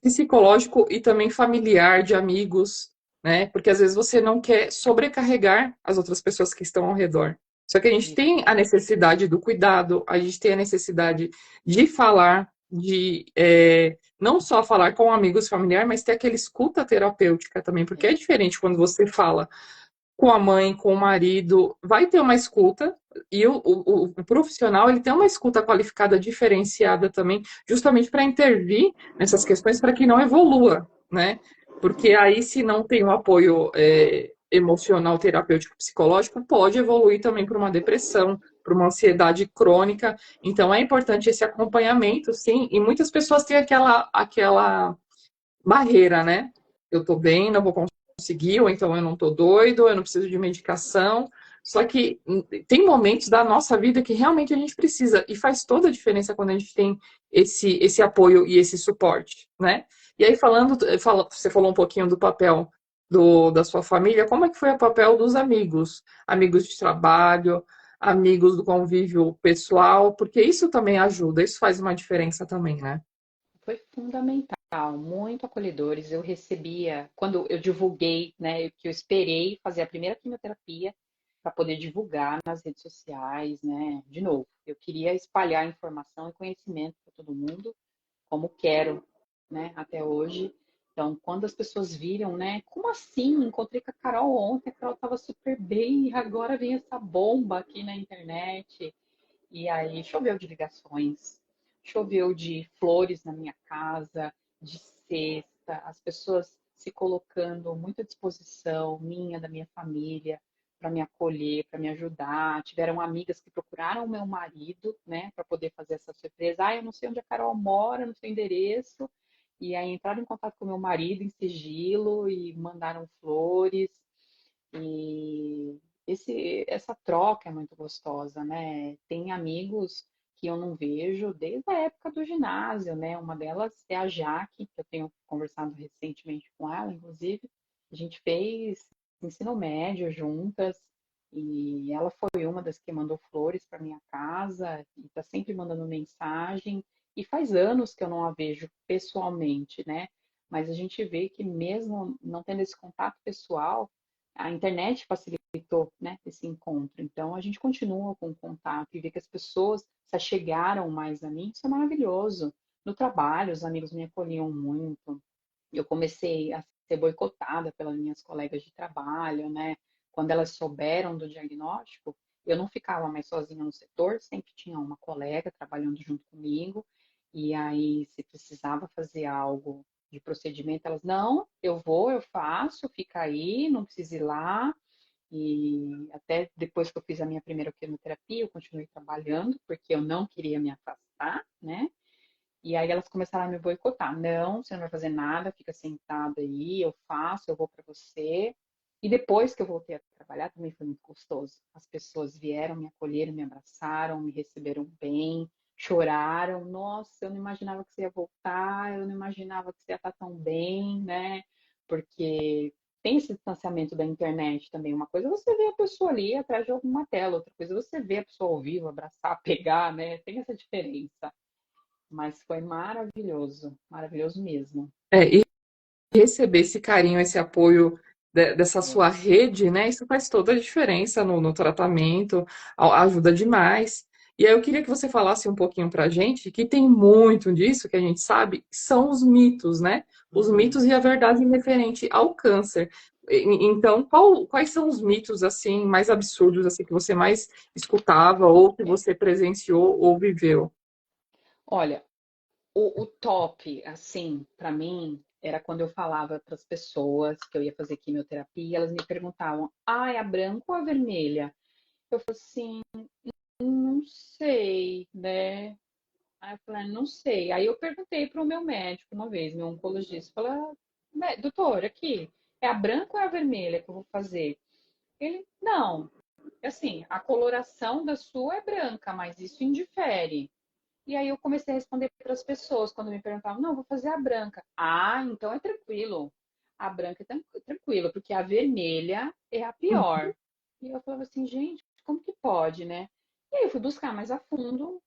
psicológico e também familiar, de amigos, né? Porque às vezes você não quer sobrecarregar as outras pessoas que estão ao redor. Só que a gente isso. tem a necessidade do cuidado, a gente tem a necessidade de falar, não só falar com amigos e familiares, mas ter aquela escuta terapêutica também, porque é É, diferente quando você fala com a mãe, com o marido, vai ter uma escuta, e o profissional ele tem uma escuta qualificada diferenciada também, justamente para intervir nessas questões para que não evolua, né? Porque aí, se não tem um apoio emocional, terapêutico, psicológico, pode evoluir também para uma depressão, para uma ansiedade crônica. Então, é importante esse acompanhamento, sim, e muitas pessoas têm aquela barreira, né? Eu tô bem, não vou conseguir, ou então eu não tô doido, eu não preciso de medicação. Só que tem momentos da nossa vida que realmente a gente precisa, e faz toda a diferença quando a gente tem esse apoio e esse suporte, né? E aí, você falou um pouquinho do papel da sua família, como é que foi o papel dos amigos? Amigos de trabalho, amigos do convívio pessoal, porque isso também ajuda, isso faz uma diferença também, né? foi fundamental, muito acolhedores. Eu recebia, quando eu divulguei, né, que eu esperei fazer a primeira quimioterapia para poder divulgar nas redes sociais, né? De novo, eu queria espalhar informação e conhecimento para todo mundo, como quero, né? Até hoje. Então, quando as pessoas viram, né? Como assim? Encontrei com a Carol ontem, a Carol estava super bem, e agora vem essa bomba aqui na internet. E aí choveu de ligações, choveu de flores na minha casa, de cesta, as pessoas se colocando muito à disposição, minha, da minha família, para me acolher, para me ajudar. Tiveram amigas que procuraram o meu marido, né, para poder fazer essa surpresa. Ah, eu não sei onde a Carol mora, não sei o endereço. E aí entraram em contato com o meu marido em sigilo e mandaram flores. E essa troca é muito gostosa, né? Tem amigos que eu não vejo desde a época do ginásio, né? Uma delas é a Jaque, que eu tenho conversado recentemente com ela, inclusive. A gente fez ensino médio juntas e ela foi uma das que mandou flores para minha casa e está sempre mandando mensagem. E faz anos que eu não a vejo pessoalmente, né? Mas a gente vê que mesmo não tendo esse contato pessoal, a internet facilitou, né, esse encontro. Então, a gente continua com contato e vê que as pessoas se achegaram mais a mim. Isso é maravilhoso. No trabalho, os amigos me acolhiam muito. Eu comecei a ser boicotada pelas minhas colegas de trabalho, né? Quando elas souberam do diagnóstico, eu não ficava mais sozinha no setor, sempre tinha uma colega trabalhando junto comigo. E aí, se precisava fazer algo de procedimento, elas, não, eu vou, eu faço, fica aí, não precisa ir lá. E até depois que eu fiz a minha primeira quimioterapia, eu continuei trabalhando, porque eu não queria me afastar, né? E aí elas começaram a me boicotar. Não, você não vai fazer nada, fica sentada aí, eu faço, eu vou para você. E depois que eu voltei a trabalhar, também foi muito gostoso. As pessoas vieram, me acolheram, me abraçaram, me receberam bem, choraram. Nossa, eu não imaginava que você ia voltar, eu não imaginava que você ia estar tão bem, né? Porque tem esse distanciamento da internet também. Uma coisa é você ver a pessoa ali atrás de alguma tela, outra coisa é você ver a pessoa ao vivo, abraçar, pegar, né? Tem essa diferença. Mas foi maravilhoso, maravilhoso mesmo. E receber esse carinho, esse apoio dessa É. sua rede, né? Isso faz toda a diferença no tratamento, ajuda demais. E aí eu queria que você falasse um pouquinho pra gente, que tem muito disso que a gente sabe, são os mitos, né? Os Uhum. mitos e a verdade referente ao câncer. Então, quais são os mitos assim mais absurdos assim que você mais escutava ou que É. você presenciou ou viveu? Olha, o top, assim, para mim, era quando eu falava para as pessoas que eu ia fazer quimioterapia, elas me perguntavam: ah, é a branca ou a vermelha? Eu falei assim, não sei, né? Aí eu falei, não sei. Aí eu perguntei para o meu médico uma vez, meu oncologista, falei, doutor, aqui, é a branca ou é a vermelha que eu vou fazer? Ele, não, assim, a coloração da sua é branca, mas isso indifere. E aí eu comecei a responder para as pessoas quando me perguntavam, não, eu vou fazer a branca. Ah, então é tranquilo. A branca é tranquilo, porque a vermelha é a pior. E eu falava assim, gente, como que pode, né? E aí eu fui buscar mais a fundo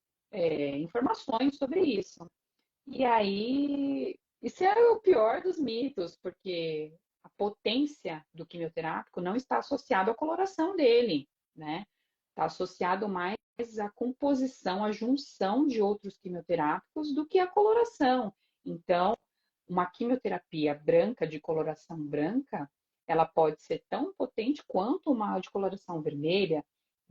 informações sobre isso. E aí, isso é o pior dos mitos, porque a potência do quimioterápico não está associada à coloração dele, né? Está associado mais à composição, à junção de outros quimioterápicos do que à coloração. Então, uma quimioterapia branca de coloração branca, ela pode ser tão potente quanto uma de coloração vermelha.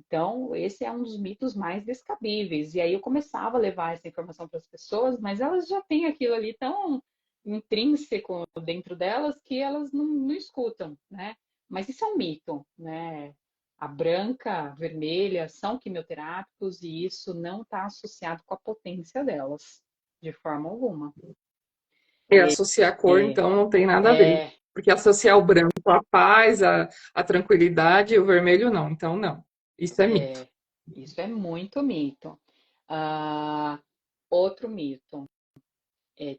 Então, esse é um dos mitos mais descabíveis. E aí eu começava a levar essa informação para as pessoas, mas elas já têm aquilo ali tão intrínseco dentro delas que elas não escutam, né? Mas isso é um mito, né? A branca, a vermelha são quimioterápicos e isso não está associado com a potência delas, de forma alguma. Associar a cor, É, então, não tem nada a ver. é, Porque associar o branco à paz, à tranquilidade, e o vermelho não. Então, não. Isso é mito. é, isso é muito mito. Ah, outro mito,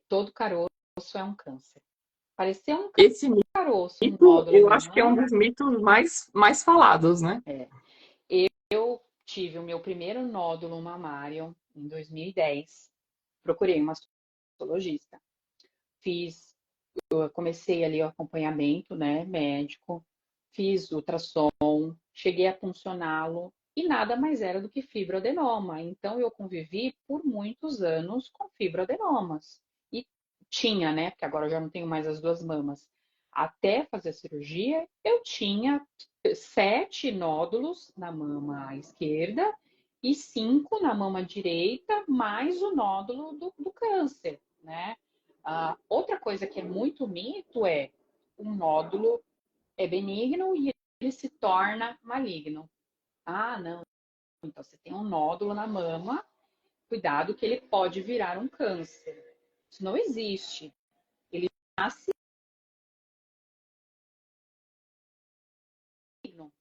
todo caroço é um câncer. Parecer um Esse caroço, um mito, nódulo eu na acho que é um mama. dos mitos mais falados, né? É. Eu tive o meu primeiro nódulo mamário em 2010. Procurei uma mastologista. Eu comecei ali o acompanhamento, né, médico. fiz ultrassom, cheguei a puncioná-lo e nada mais era do que fibroadenoma. Então, eu convivi por muitos anos com fibroadenomas. E tinha, né? Porque agora eu já não tenho mais as duas mamas. Até fazer a cirurgia, eu tinha 7 nódulos na mama esquerda e 5 na mama direita, mais o nódulo do câncer, né? Outra coisa que é muito mito é um nódulo é benigno e ele se torna maligno. Ah, não. Então você tem um nódulo na mama, cuidado que ele pode virar um câncer. Isso não existe. Ele nasce maligno.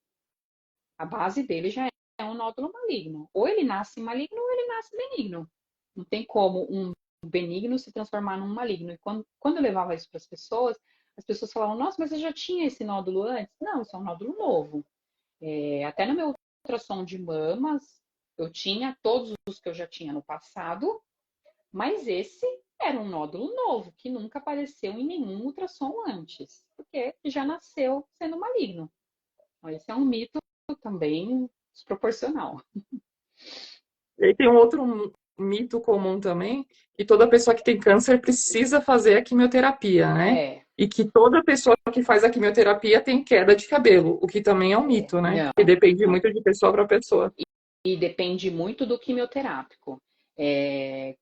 A base dele já é um nódulo maligno. Ou ele nasce maligno ou ele nasce benigno. Não tem como um benigno se transformar num maligno. E quando eu levava isso para as pessoas falavam, nossa, mas você já tinha esse nódulo antes? Não, isso é um nódulo novo. Até no meu ultrassom de mamas, eu tinha todos os que eu já tinha no passado, mas esse era um nódulo novo, que nunca apareceu em nenhum ultrassom antes, porque já nasceu sendo maligno. Então, esse é um mito também desproporcional. E aí tem um outro mito comum também, que toda pessoa que tem câncer precisa fazer a quimioterapia, né? É, E que toda pessoa que faz a quimioterapia tem queda de cabelo, o que também é um mito, né? não, Que depende não. muito de pessoa para pessoa. E depende muito do quimioterápico.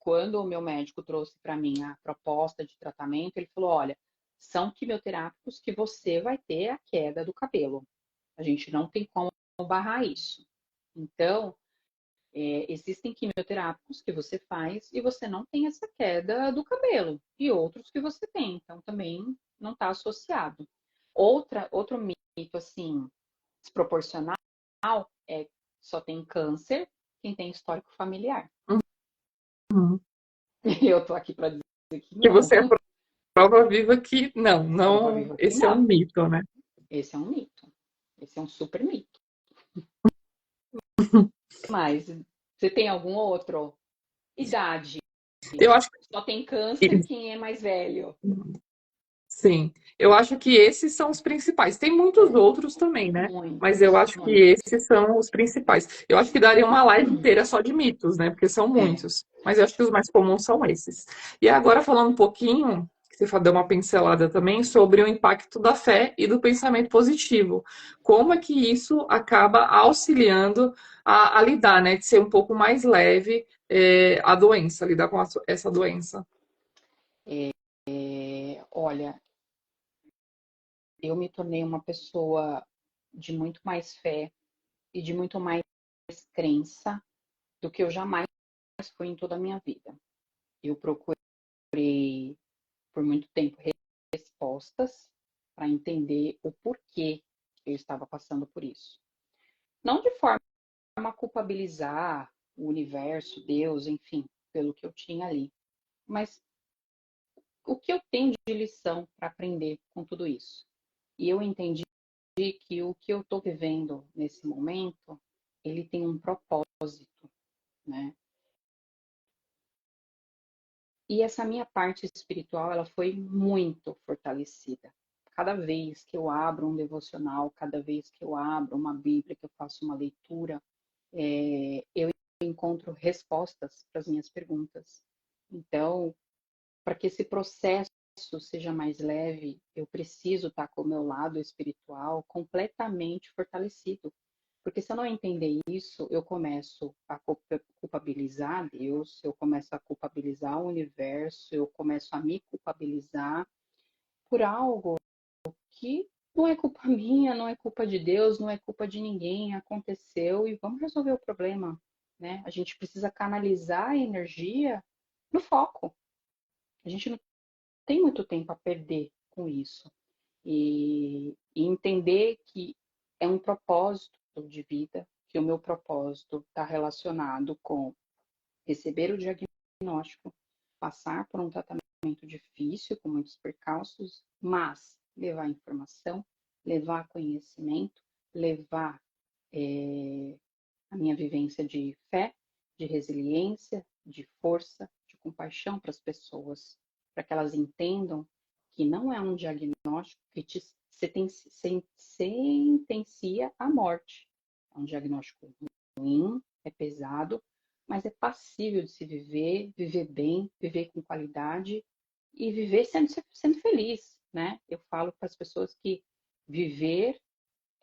Quando o meu médico trouxe para mim a proposta de tratamento, ele falou: olha, são quimioterápicos que você vai ter a queda do cabelo. A gente não tem como barrar isso. Então, existem quimioterápicos que você faz e você não tem essa queda do cabelo, e outros que você tem, então também não está associado. Outro mito, assim, desproporcional é só tem câncer quem tem histórico familiar. Uhum. Eu tô aqui para dizer que Que não. você é prova viva que não, Prova não, viva que esse é um não. mito, né? Esse é um mito. Esse é um super mito. Mas você tem algum outro? Idade. Eu acho Só tem câncer que quem é mais velho. sim, eu acho que esses são os principais. Tem muitos É, outros também, né? Mas eu muitos, acho que muitos. esses são os principais. Eu acho que daria uma live inteira só de mitos, né? Porque são É, muitos. Mas eu acho que os mais comuns são esses. E agora falando um pouquinho, que você deu uma pincelada também, sobre o impacto da fé e do pensamento positivo. Como é que isso acaba auxiliando a lidar, né? De ser um pouco mais leve a doença, lidar com essa doença. olha, eu me tornei uma pessoa de muito mais fé e de muito mais crença do que eu jamais fui em toda a minha vida. Eu procurei por muito tempo respostas para entender o porquê eu estava passando por isso. Não de forma a culpabilizar o universo, Deus, enfim, pelo que eu tinha ali, mas o que eu tenho de lição para aprender com tudo isso? E eu entendi que o que eu estou vivendo nesse momento, ele tem um propósito, né? E essa minha parte espiritual, ela foi muito fortalecida. Cada vez que eu abro um devocional, cada vez que eu abro uma Bíblia, que eu faço uma leitura, eu encontro respostas para as minhas perguntas. Então, para que esse processo seja mais leve, eu preciso estar com o meu lado espiritual completamente fortalecido. Porque se eu não entender isso, eu começo a culpabilizar Deus, eu começo a culpabilizar o universo, eu começo a me culpabilizar por algo que não é culpa minha, não é culpa de Deus, não é culpa de ninguém, aconteceu e vamos resolver o problema, né? A gente precisa canalizar a energia no foco. A gente não tem muito tempo a perder com isso. E entender que é um propósito de vida, que o meu propósito está relacionado com receber o diagnóstico, passar por um tratamento difícil, com muitos percalços, mas levar informação, levar conhecimento, levar a minha vivência de fé, de resiliência, de força, de compaixão para as pessoas, para que elas entendam que não é um diagnóstico que te sentencia à morte. É um diagnóstico ruim, é pesado, mas é passível de se viver, viver bem, viver com qualidade e viver sendo feliz, né? Eu falo para as pessoas que viver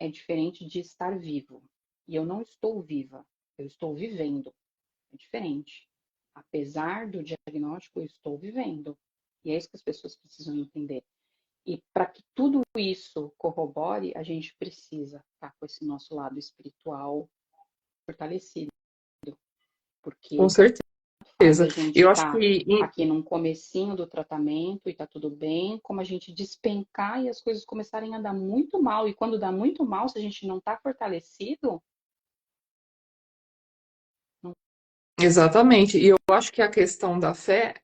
é diferente de estar vivo. E eu não estou viva, eu estou vivendo. É diferente. Apesar do diagnóstico, eu estou vivendo. E é isso que as pessoas precisam entender. E para que tudo isso corrobore, a gente precisa estar com esse nosso lado espiritual fortalecido. Com Porque faz certeza. a gente Eu acho estar que aqui num comecinho do tratamento e tá tudo bem, como a gente despencar e as coisas começarem a dar muito mal. E quando dá muito mal, se a gente não tá fortalecido, não... exatamente. E eu acho que a questão da fé,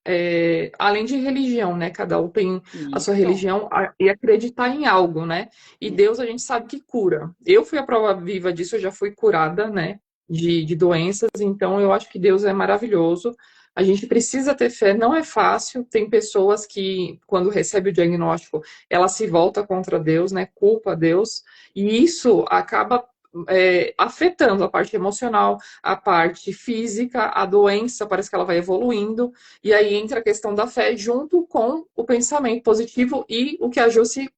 além de religião, né? Cada um tem a sua Isso. religião e acreditar em algo, né? E Deus a gente sabe que cura. Eu fui a prova viva disso, eu já fui curada, né? De doenças, então eu acho que Deus é maravilhoso. A gente precisa ter fé, não é fácil. Tem pessoas que, quando recebe o diagnóstico, ela se volta contra Deus, né? Culpa Deus, e isso acaba afetando a parte emocional, a parte física, a doença parece que ela vai evoluindo, e aí entra a questão da fé junto com o pensamento positivo e o que a Jussi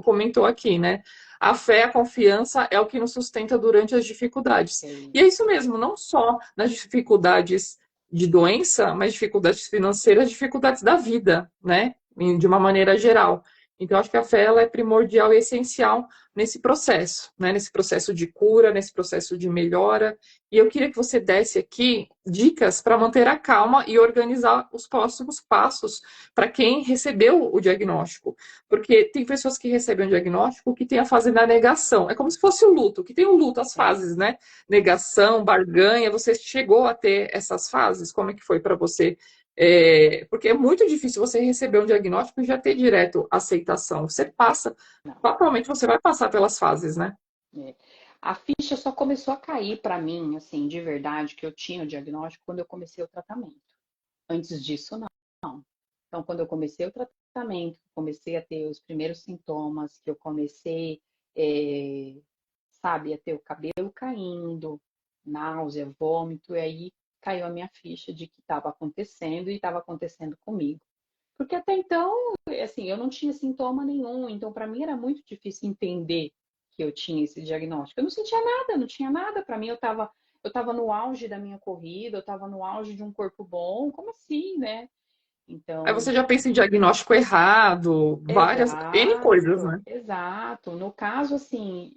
comentou aqui, né? A fé, a confiança é o que nos sustenta durante as dificuldades. É E é isso isso. mesmo, não só nas dificuldades de doença, mas dificuldades financeiras, dificuldades da vida, né? De uma maneira geral. Então, acho que a fé ela é primordial e essencial nesse processo, né? Nesse processo de cura, nesse processo de melhora. E eu queria que você desse aqui dicas para manter a calma e organizar os próximos passos para quem recebeu o diagnóstico. Porque tem pessoas que recebem o diagnóstico que tem a fase da negação. É como se fosse o luto, que tem o luto, as É. fases, né? Negação, barganha. Você chegou a ter essas fases? Como é que foi para você? Porque é muito difícil você receber um diagnóstico e já ter direto aceitação. Você passa, Não. fatalmente você vai passar pelas fases, né? É. A ficha só começou a cair para mim, assim, de verdade, que eu tinha o diagnóstico quando eu comecei o tratamento. Antes disso, não. Então, quando eu comecei o tratamento, comecei a ter os primeiros sintomas, que eu comecei, é, sabe, a ter o cabelo caindo, náusea, vômito, e aí caiu a minha ficha de que estava acontecendo e estava acontecendo comigo. Porque até então, assim, eu não tinha sintoma nenhum, então para mim era muito difícil entender que eu tinha esse diagnóstico. Eu não sentia nada, não tinha nada. Para mim, eu tava no auge da minha corrida, eu estava no auge de um corpo bom, como assim, né? Aí Então, você já pensa em diagnóstico errado, várias N coisas, exato, né? exato. No caso, assim,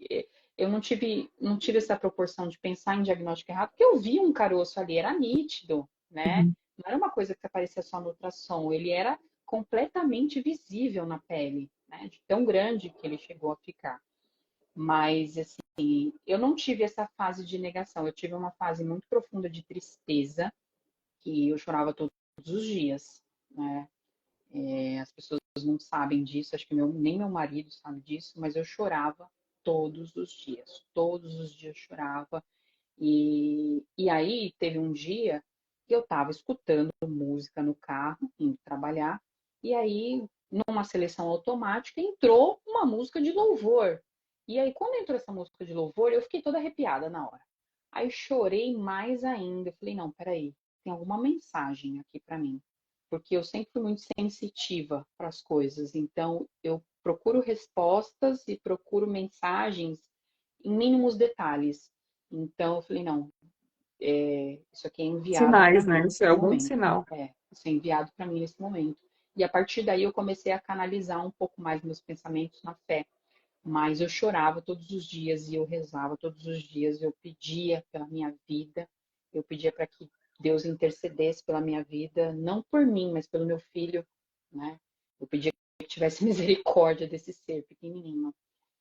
eu não tive essa proporção de pensar em diagnóstico errado, porque eu vi um caroço ali, era nítido, né? Uhum. Não era uma coisa que aparecia só no ultrassom, ele era completamente visível na pele, né? De tão grande que ele chegou a ficar. Mas, assim, eu não tive essa fase de negação, eu tive uma fase muito profunda de tristeza, que eu chorava todos os dias, né? As pessoas não sabem disso, acho que nem meu marido sabe disso, mas eu chorava todos os dias chorava. E aí teve um dia que eu estava escutando música no carro, indo trabalhar, e aí, numa seleção automática, entrou uma música de louvor. E aí, quando entrou essa música de louvor, eu fiquei toda arrepiada na hora. Aí chorei mais ainda. Eu falei, não, peraí, tem alguma mensagem aqui para mim porque eu sempre fui muito sensitiva para as coisas. Então, eu procuro respostas e procuro mensagens em mínimos detalhes. Então, eu falei, não, isso aqui é enviado para Sinais, mim né? Isso é nesse algum momento. sinal. Isso é enviado para mim nesse momento. E a partir daí eu comecei a canalizar um pouco mais meus pensamentos na fé. Mas eu chorava todos os dias e eu rezava todos os dias. Eu pedia pela minha vida, eu pedia para que Deus intercedesse pela minha vida, não por mim, mas pelo meu filho, né? Eu pedia que tivesse misericórdia desse ser pequenininho.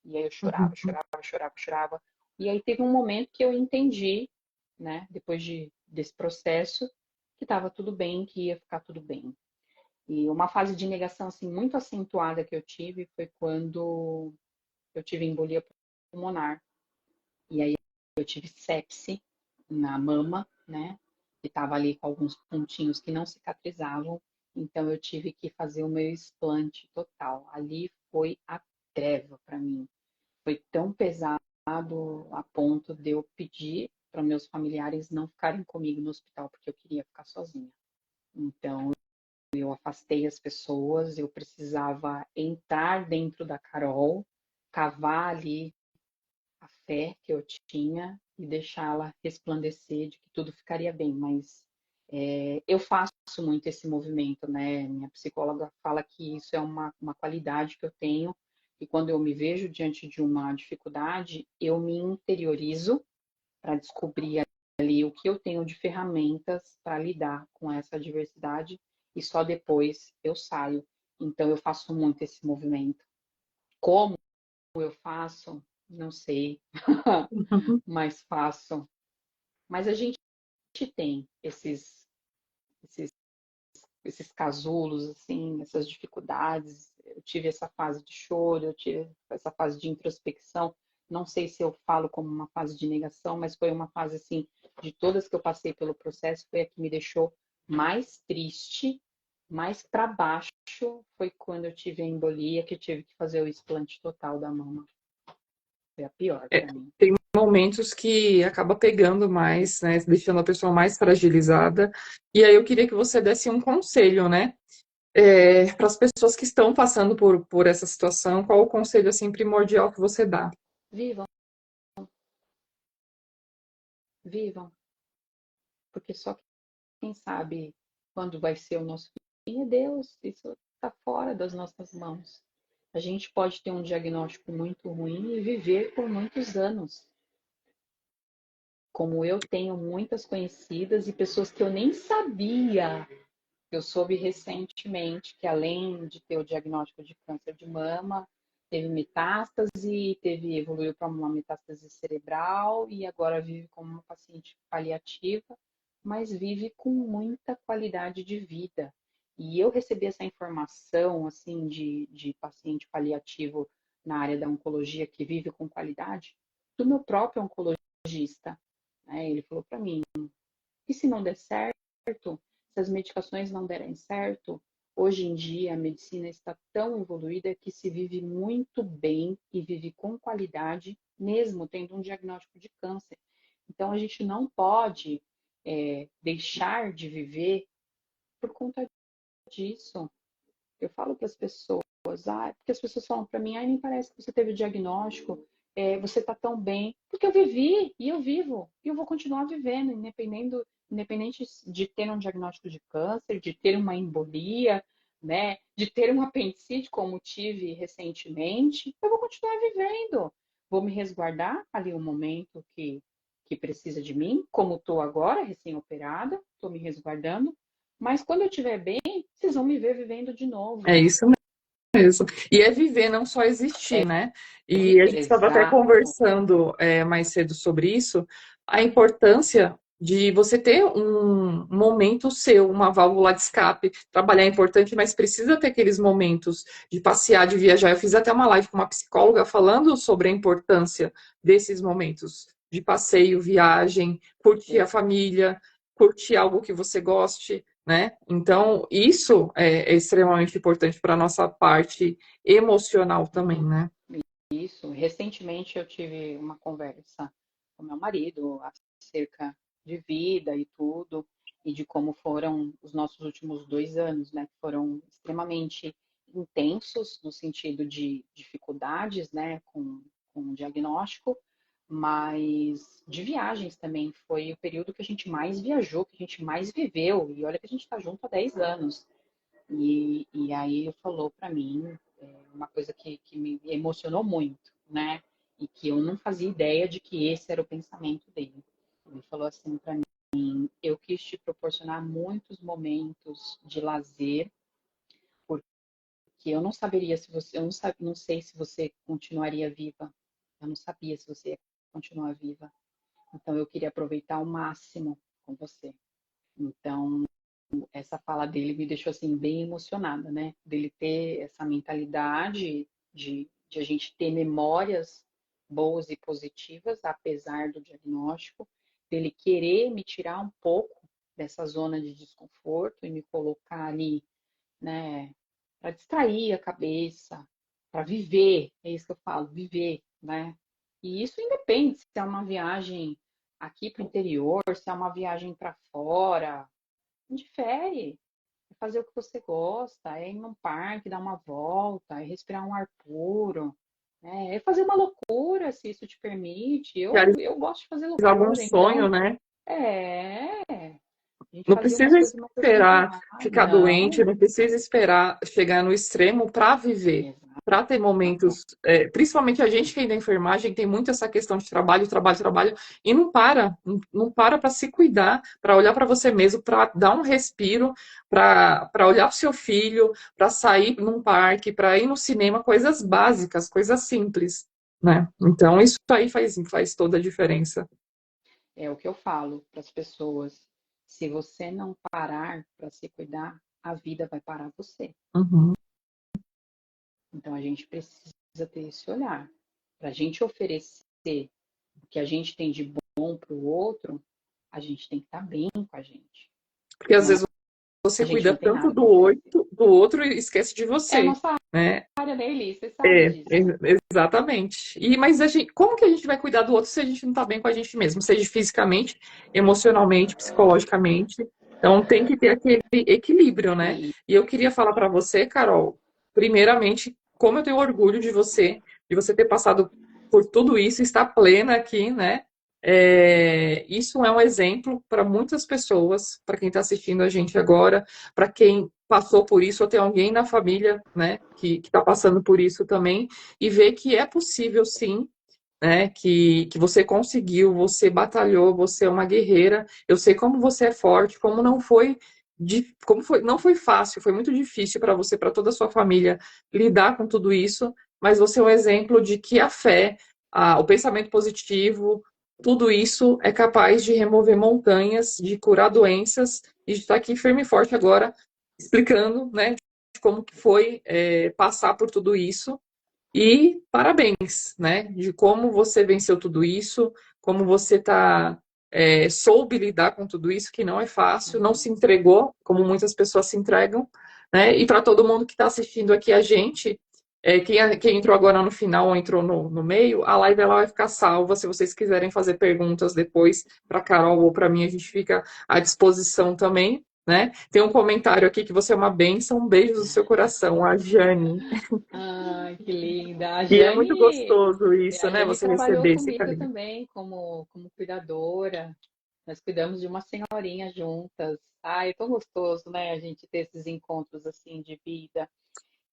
E aí eu chorava, Uhum. chorava, chorava, chorava. E aí teve um momento que eu entendi, né, depois desse processo, que estava tudo bem, que ia ficar tudo bem. E uma fase de negação assim muito acentuada que eu tive foi quando eu tive embolia pulmonar. E aí eu tive sepse na mama, né? Que estava ali com alguns pontinhos que não cicatrizavam. Então eu tive que fazer o meu explante total. Ali foi a treva para mim. Foi tão pesado a ponto de eu pedir para meus familiares não ficarem comigo no hospital, porque eu queria ficar sozinha. Então eu afastei as pessoas, eu precisava entrar dentro da Carol, cavar ali a fé que eu tinha e deixá-la resplandecer de que tudo ficaria bem. Mas eu faço muito esse movimento, né? Minha psicóloga fala que isso é uma qualidade que eu tenho, e quando eu me vejo diante de uma dificuldade, eu me interiorizo para descobrir ali o que eu tenho de ferramentas para lidar com essa adversidade, e só depois eu saio. Então eu faço muito esse movimento. Como eu faço? Não sei, mas faço. Mas a gente tem esses, esses casulos, assim, essas dificuldades. Eu tive essa fase de choro, eu tive essa fase de introspecção. Não sei se eu falo como uma fase de negação, mas foi uma fase, assim, de todas que eu passei pelo processo, foi a que me deixou mais triste, mais para baixo. Foi quando eu tive a embolia, que eu tive que fazer o explante total da mama. Foi a pior É, para mim. tem momentos que acaba pegando mais, né, deixando a pessoa mais fragilizada. E aí eu queria que você desse um conselho, né, para as pessoas que estão passando por essa situação. Qual o conselho assim primordial que você dá? Vivam, vivam, porque só quem sabe quando vai ser o nosso fim é Deus. Isso está fora das nossas mãos. A gente pode ter um diagnóstico muito ruim e viver por muitos anos. Como eu tenho muitas conhecidas e pessoas que eu nem sabia. Eu soube recentemente que, além de ter o diagnóstico de câncer de mama, teve metástase, evoluiu para uma metástase cerebral e agora vive como uma paciente paliativa, mas vive com muita qualidade de vida. E eu recebi essa informação, assim, de paciente paliativo na área da oncologia que vive com qualidade, do meu próprio oncologista. Né? Ele falou para mim, e se não der certo, se as medicações não derem certo, hoje em dia a medicina está tão evoluída que se vive muito bem e vive com qualidade, mesmo tendo um diagnóstico de câncer. Então a gente não pode deixar de viver por conta disso. Eu falo para as pessoas, porque as pessoas falam para mim, me parece que você teve o diagnóstico, você está tão bem, porque eu vivi e eu vivo, e eu vou continuar vivendo, independente de ter um diagnóstico de câncer, de ter uma embolia, né, de ter um apendicite, como tive recentemente, eu vou continuar vivendo. Vou me resguardar ali um momento que precisa de mim, como estou agora, recém-operada, estou me resguardando, mas quando eu estiver bem, vocês vão me ver vivendo de É novo. isso mesmo. E é viver, não só existir, né? É E a viver, gente estava até exato. conversando mais cedo sobre isso, a importância de você ter um momento seu, uma válvula de escape. Trabalhar é importante, mas precisa ter aqueles momentos de passear, de viajar. Eu fiz até uma live com uma psicóloga falando sobre a importância desses momentos de passeio, viagem, curtir a família, curtir algo que você goste, né? Então, isso é extremamente importante para a nossa parte emocional também, né? Isso. Recentemente eu tive uma conversa com meu marido acerca de vida e tudo, e de como foram os nossos últimos 2 anos, né? Que foram extremamente intensos no sentido de dificuldades, né? Com o diagnóstico, mas de viagens também. Foi o período que a gente mais viajou, que a gente mais viveu. E olha que a gente está junto há 10 anos. E aí ele falou para mim uma coisa que me emocionou muito, né? E que eu não fazia ideia de que esse era o pensamento dele. Ele falou assim para mim: eu quis te proporcionar muitos momentos de lazer, porque eu não saberia se você, eu não sei se você continuaria viva. Eu não sabia se você ia continuar viva. Então eu queria aproveitar ao máximo com você. Então essa fala dele me deixou assim bem emocionada, né? Dele ter essa mentalidade de a gente ter memórias boas e positivas, apesar do diagnóstico, dele querer me tirar um pouco dessa zona de desconforto e me colocar ali né? Para distrair a cabeça, para viver, é isso que eu falo, viver, né? E isso independe se é uma viagem aqui para o interior, se é uma viagem para fora, difere. É fazer o que você gosta, é ir num parque, dar uma volta, é respirar um ar puro, né? É fazer uma loucura, se isso te permite. Realizar Eu gosto de fazer algum loucura, sonho, então, né? a gente Não fazia umas precisa coisas mais esperar assim, ah, ficar doente, não, não precisa esperar chegar no extremo para viver, para ter exato. momentos, principalmente a gente que é da enfermagem, tem muito essa questão de trabalho, trabalho, trabalho, e não para se cuidar, para olhar para você mesmo, para dar um respiro, para olhar para o seu filho, para sair num parque, para ir no cinema, coisas básicas, coisas simples, né? Então, isso aí faz toda a diferença. É o que eu falo para as pessoas. Se você não parar para se cuidar, a vida vai parar você. Uhum. Então a gente precisa ter esse olhar. Para a gente oferecer o que a gente tem de bom para o outro, a gente tem que estar bem com a gente, Porque às né? vezes você A gente cuida não tem tanto nada para oferecer. do outro e esquece de É a você, nossa né? área, né, Eli? Você sabe disso. Exatamente. Mas como que a gente vai cuidar do outro se a gente não está bem com a gente mesmo, seja fisicamente, emocionalmente, psicologicamente? Então tem que ter aquele equilíbrio, né? E, E eu queria falar para você, Carol, primeiramente, como eu tenho orgulho de você ter passado por tudo isso, estar plena aqui, né? Isso é um exemplo para muitas pessoas, para quem está assistindo a gente agora, para quem passou por isso, ou tem alguém na família, né, que está passando por isso também, e ver que é possível sim, né, que você conseguiu, você batalhou, você é uma guerreira. Eu sei como você é forte, como não foi, não foi fácil, foi muito difícil para você, para toda a sua família lidar com tudo isso, mas você é um exemplo de que a fé, o pensamento positivo, tudo isso é capaz de remover montanhas, de curar doenças e de estar aqui firme e forte agora, explicando, né, de como que foi passar por tudo isso. E parabéns, né, de como você venceu tudo isso, como você soube lidar com tudo isso, que não é fácil, não se entregou, como muitas pessoas se entregam, né? E para todo mundo que está assistindo aqui a gente, quem entrou agora no final ou entrou no meio, a live ela vai ficar salva. Se vocês quiserem fazer perguntas depois para Carol ou para mim, a gente fica à disposição também. Né? Tem um comentário aqui que você é uma bênção, beijos do seu coração, a Jane. ai, que linda. E é muito gostoso isso, A né? Jane Você trabalhou receber esse comigo carinho. também como cuidadora. Nós cuidamos de uma senhorinha juntas. Ai, é tão gostoso, né? A gente ter esses encontros assim de vida.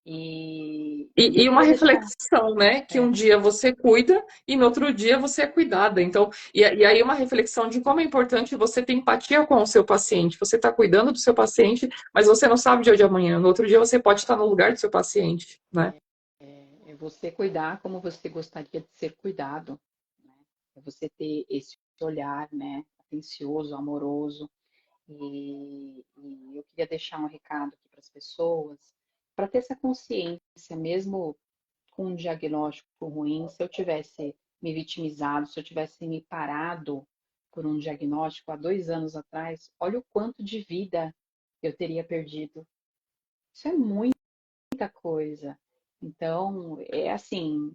E eu E uma queria deixar. reflexão, né? Que um É, dia você cuida e no outro dia você é cuidada. Então, e aí uma reflexão de como é importante você ter empatia com o seu paciente. Você está cuidando do seu paciente, mas você não sabe o dia de amanhã. No outro dia você pode estar no lugar do seu paciente, né? é você cuidar como você gostaria de ser cuidado, né? É você ter esse olhar, né? Atencioso, amoroso. E eu queria deixar um recado aqui para as pessoas, para ter essa consciência, mesmo com um diagnóstico ruim, se eu tivesse me vitimizado, se eu tivesse me parado por um diagnóstico há 2 anos atrás, olha o quanto de vida eu teria perdido. Isso é muita coisa. Então, é assim,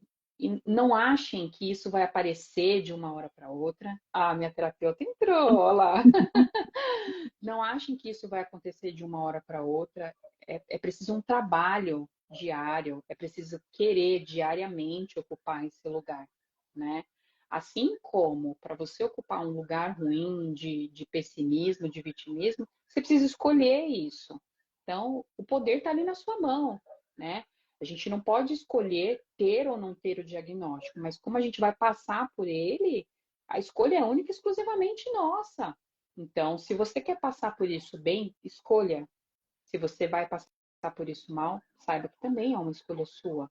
não achem que isso vai aparecer de uma hora para outra. Ah, minha terapeuta entrou, olha lá. Não achem que isso vai acontecer de uma hora para outra. É preciso um trabalho diário, é preciso querer diariamente ocupar esse lugar, né? Assim como para você ocupar um lugar ruim de pessimismo, de vitimismo, você precisa escolher isso. Então, o poder está ali na sua mão, né? A gente não pode escolher ter ou não ter o diagnóstico, mas como a gente vai passar por ele, a escolha é única e exclusivamente nossa. Então, se você quer passar por isso bem, escolha. Se você vai passar por isso mal, saiba que também é uma escolha sua.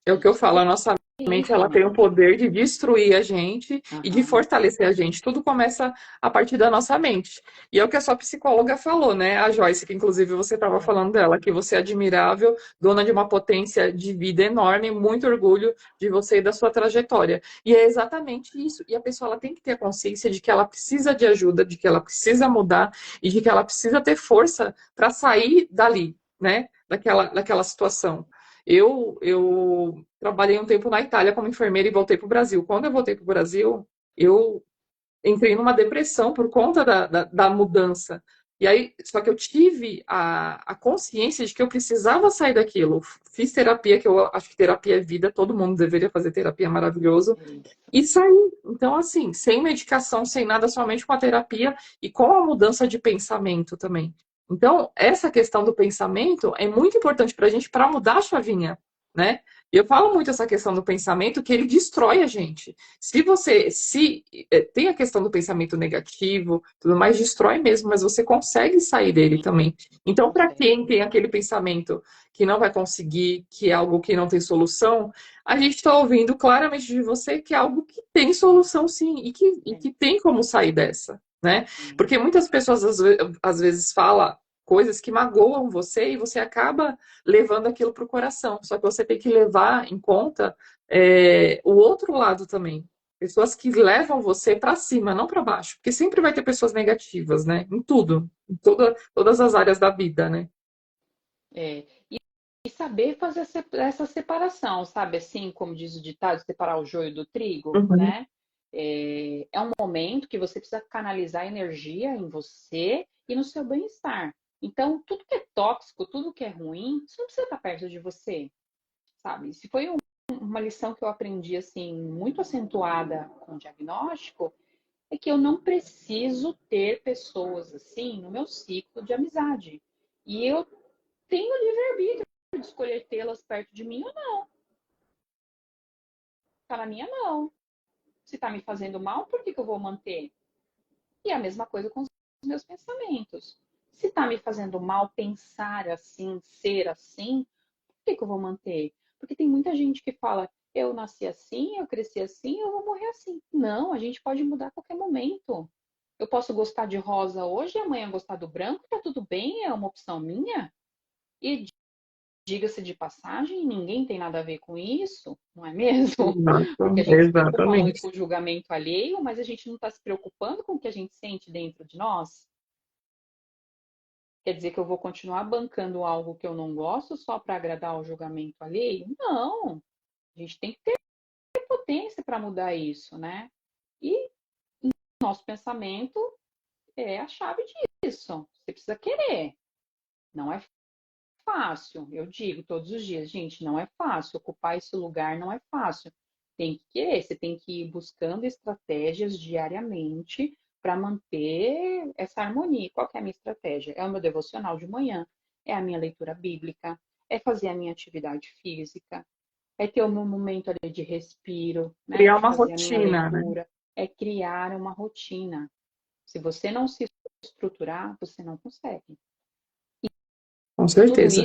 É o A que eu gente falo, a tem nossa mente isso em ela tem o mente. poder de destruir a gente e de Aham. fortalecer a gente. Tudo começa a partir da nossa mente. E é o que a sua psicóloga falou, né? A Joyce, que inclusive você estava É, falando dela, que você é admirável, dona de uma potência de vida enorme, muito orgulho de você e da sua trajetória. E é exatamente isso. E a pessoa ela tem que ter a consciência de que ela precisa de ajuda, de que ela precisa mudar e de que ela precisa ter força para sair dali, né, daquela situação. Eu trabalhei um tempo na Itália como enfermeira e voltei para o Brasil. Quando eu voltei para o Brasil, eu entrei numa depressão por conta da mudança. E aí, só que eu tive a consciência de que eu precisava sair daquilo. Fiz terapia, que eu acho que terapia é vida, todo mundo deveria fazer terapia, é maravilhoso. É isso. E saí. Então, assim, sem medicação, sem nada, somente com a terapia e com a mudança de pensamento também. Então, essa questão do pensamento é muito importante para a gente para mudar a chavinha, né? E eu falo muito essa questão do pensamento que ele destrói a gente. Se você se tem a questão do pensamento negativo, tudo mais destrói mesmo, mas você consegue sair dele também. Então, para Consegue. quem tem aquele pensamento que não vai conseguir, que é algo que não tem solução, a gente está ouvindo claramente de você que é algo que tem solução sim, e É, que tem como sair dessa, né? sim. Porque muitas pessoas às vezes falam coisas que magoam você e você acaba levando aquilo para o coração. Só que você tem que levar em conta o outro lado também. Pessoas que levam você para cima, não para baixo. Porque sempre vai ter pessoas negativas, né? Em tudo. Em todas as áreas da vida, né? É. E saber fazer essa separação, sabe? Assim, como diz o ditado, separar o joio do trigo, Uhum. né? É um momento que você precisa canalizar energia em você e no seu bem-estar. Então, tudo que é tóxico, tudo que é ruim, isso não precisa estar perto de você, sabe? Se foi uma lição que eu aprendi, assim, muito acentuada com o diagnóstico, é que eu não preciso ter pessoas assim no meu ciclo de amizade. E eu tenho livre-arbítrio de escolher tê-las perto de mim ou não. Tá na minha mão. Se tá me fazendo mal, por que eu vou manter? E a mesma coisa com os meus pensamentos. Se tá me fazendo mal pensar assim, ser assim, por que eu vou manter? Porque tem muita gente que fala, eu nasci assim, eu cresci assim, eu vou morrer assim. Não, a gente pode mudar a qualquer momento. Eu posso gostar de rosa hoje e amanhã gostar do branco, tá tudo bem, é uma opção minha. E diga-se de passagem, ninguém tem nada a ver com isso, não é mesmo? Porque a gente se preocupa muito Exatamente. com o julgamento alheio, mas a gente não está se preocupando com o que a gente sente dentro de nós. Quer dizer que eu vou continuar bancando algo que eu não gosto só para agradar o julgamento alheio? Não! A gente tem que ter potência para mudar isso, né? E nosso pensamento é a chave disso. Você precisa querer. Não é fácil. Eu digo todos os dias, gente, não é fácil. Ocupar esse lugar não é fácil. Tem que querer, você tem que ir buscando estratégias diariamente para manter essa harmonia. Qual que é a minha estratégia? É o meu devocional de manhã, é a minha leitura bíblica, é fazer a minha atividade física, é ter o meu momento ali de respiro, né, Criar de uma fazer a minha rotina, né? leitura, é criar uma rotina. Se você não se estruturar, você não consegue. Com E certeza.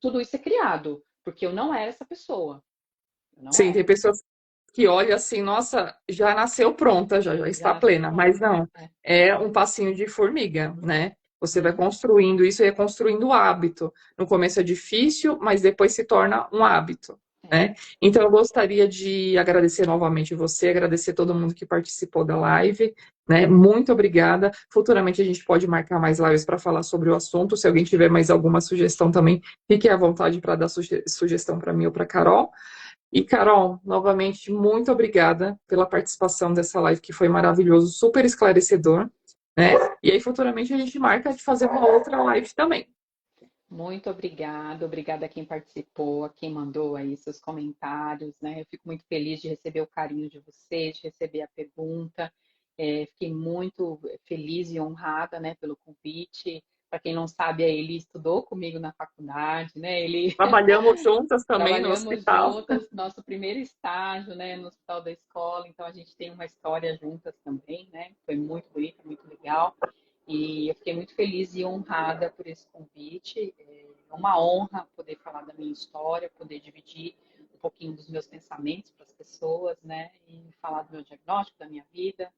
tudo isso é criado, porque eu não era essa pessoa. Eu não Sim, tem era. pessoas que olham assim, nossa, já nasceu pronta, já Já está nasceu plena. Mas pronta. não, É. é um passinho de formiga, né? Você vai Sim, construindo isso e é construindo o hábito. No começo é difícil, mas depois se torna um hábito, é. né? Então eu gostaria de agradecer novamente você, agradecer todo mundo que participou da live, né? Muito obrigada. Futuramente a gente pode marcar mais lives para falar sobre o assunto. Se alguém tiver mais alguma sugestão também, fique à vontade para dar sugestão para mim ou para Carol. E, Carol, novamente, muito obrigada pela participação dessa live, que foi maravilhoso, super esclarecedor, né? E aí, futuramente, a gente marca de fazer uma outra live também. Muito obrigada, obrigada a quem participou, a quem mandou aí seus comentários, né? Eu fico muito feliz de receber o carinho de vocês, de receber a pergunta. Fiquei muito feliz e honrada, né, pelo convite. Para quem não sabe, a Eli estudou comigo na faculdade, né? Ele Trabalhamos juntas também no trabalhamos hospital. juntas, nosso primeiro estágio, né, no hospital da escola, então a gente tem uma história juntas também, né? Foi muito bonita, muito legal. E eu fiquei muito feliz e honrada por esse convite. É uma honra poder falar da minha história, poder dividir um pouquinho dos meus pensamentos para as pessoas, né? E falar do meu diagnóstico, da minha vida.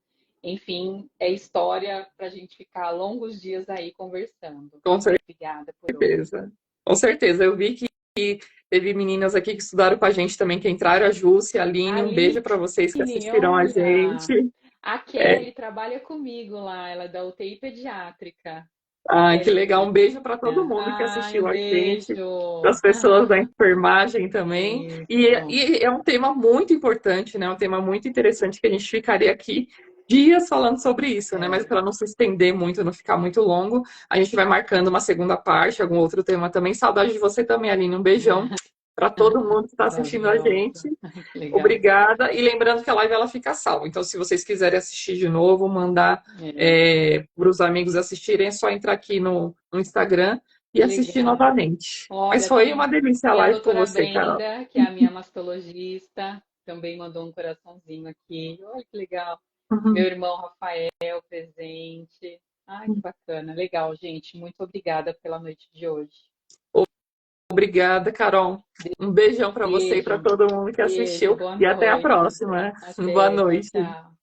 Enfim, é história para a gente ficar longos dias aí conversando. Com Obrigada por hoje. certeza. Com certeza. Eu vi que teve meninas aqui que estudaram com a gente também, que entraram, a Júcia, a Aline. Um beijo para vocês que Aline, assistiram a olha, gente. a É, Kelly trabalha comigo lá, ela é da UTI pediátrica. Ai, que legal. Um beijo para todo mundo que Ai, assistiu um a gente, para beijo. as pessoas da enfermagem também. Isso. E é um tema muito importante, né? Um tema muito interessante que a gente ficaria aqui dias falando sobre isso, né? Mas É. para não se estender muito, não ficar muito longo, a gente vai marcando uma segunda parte, algum outro tema também. Saudade de você também, Aline. Um beijão para todo mundo que está assistindo a Maravilhosa. gente. Que legal. Obrigada. E lembrando que a live ela fica salva. Então, se vocês quiserem assistir de novo, mandar É, para os amigos assistirem, é só entrar aqui no Instagram e assistir legal. novamente. Mas Olha, foi uma delícia a tem a live com doutora você, Carol. Brenda, que é a minha mastologista, também mandou um coraçãozinho aqui. Olha que legal. Meu Uhum. irmão Rafael presente. Ai, que bacana. Legal, gente. Muito obrigada pela noite de hoje. Obrigada, Carol. Um beijão para você e para Beijo, todo mundo que beijo, assistiu. boa E até a noite. próxima. Boa Até, tchau, noite. tchau.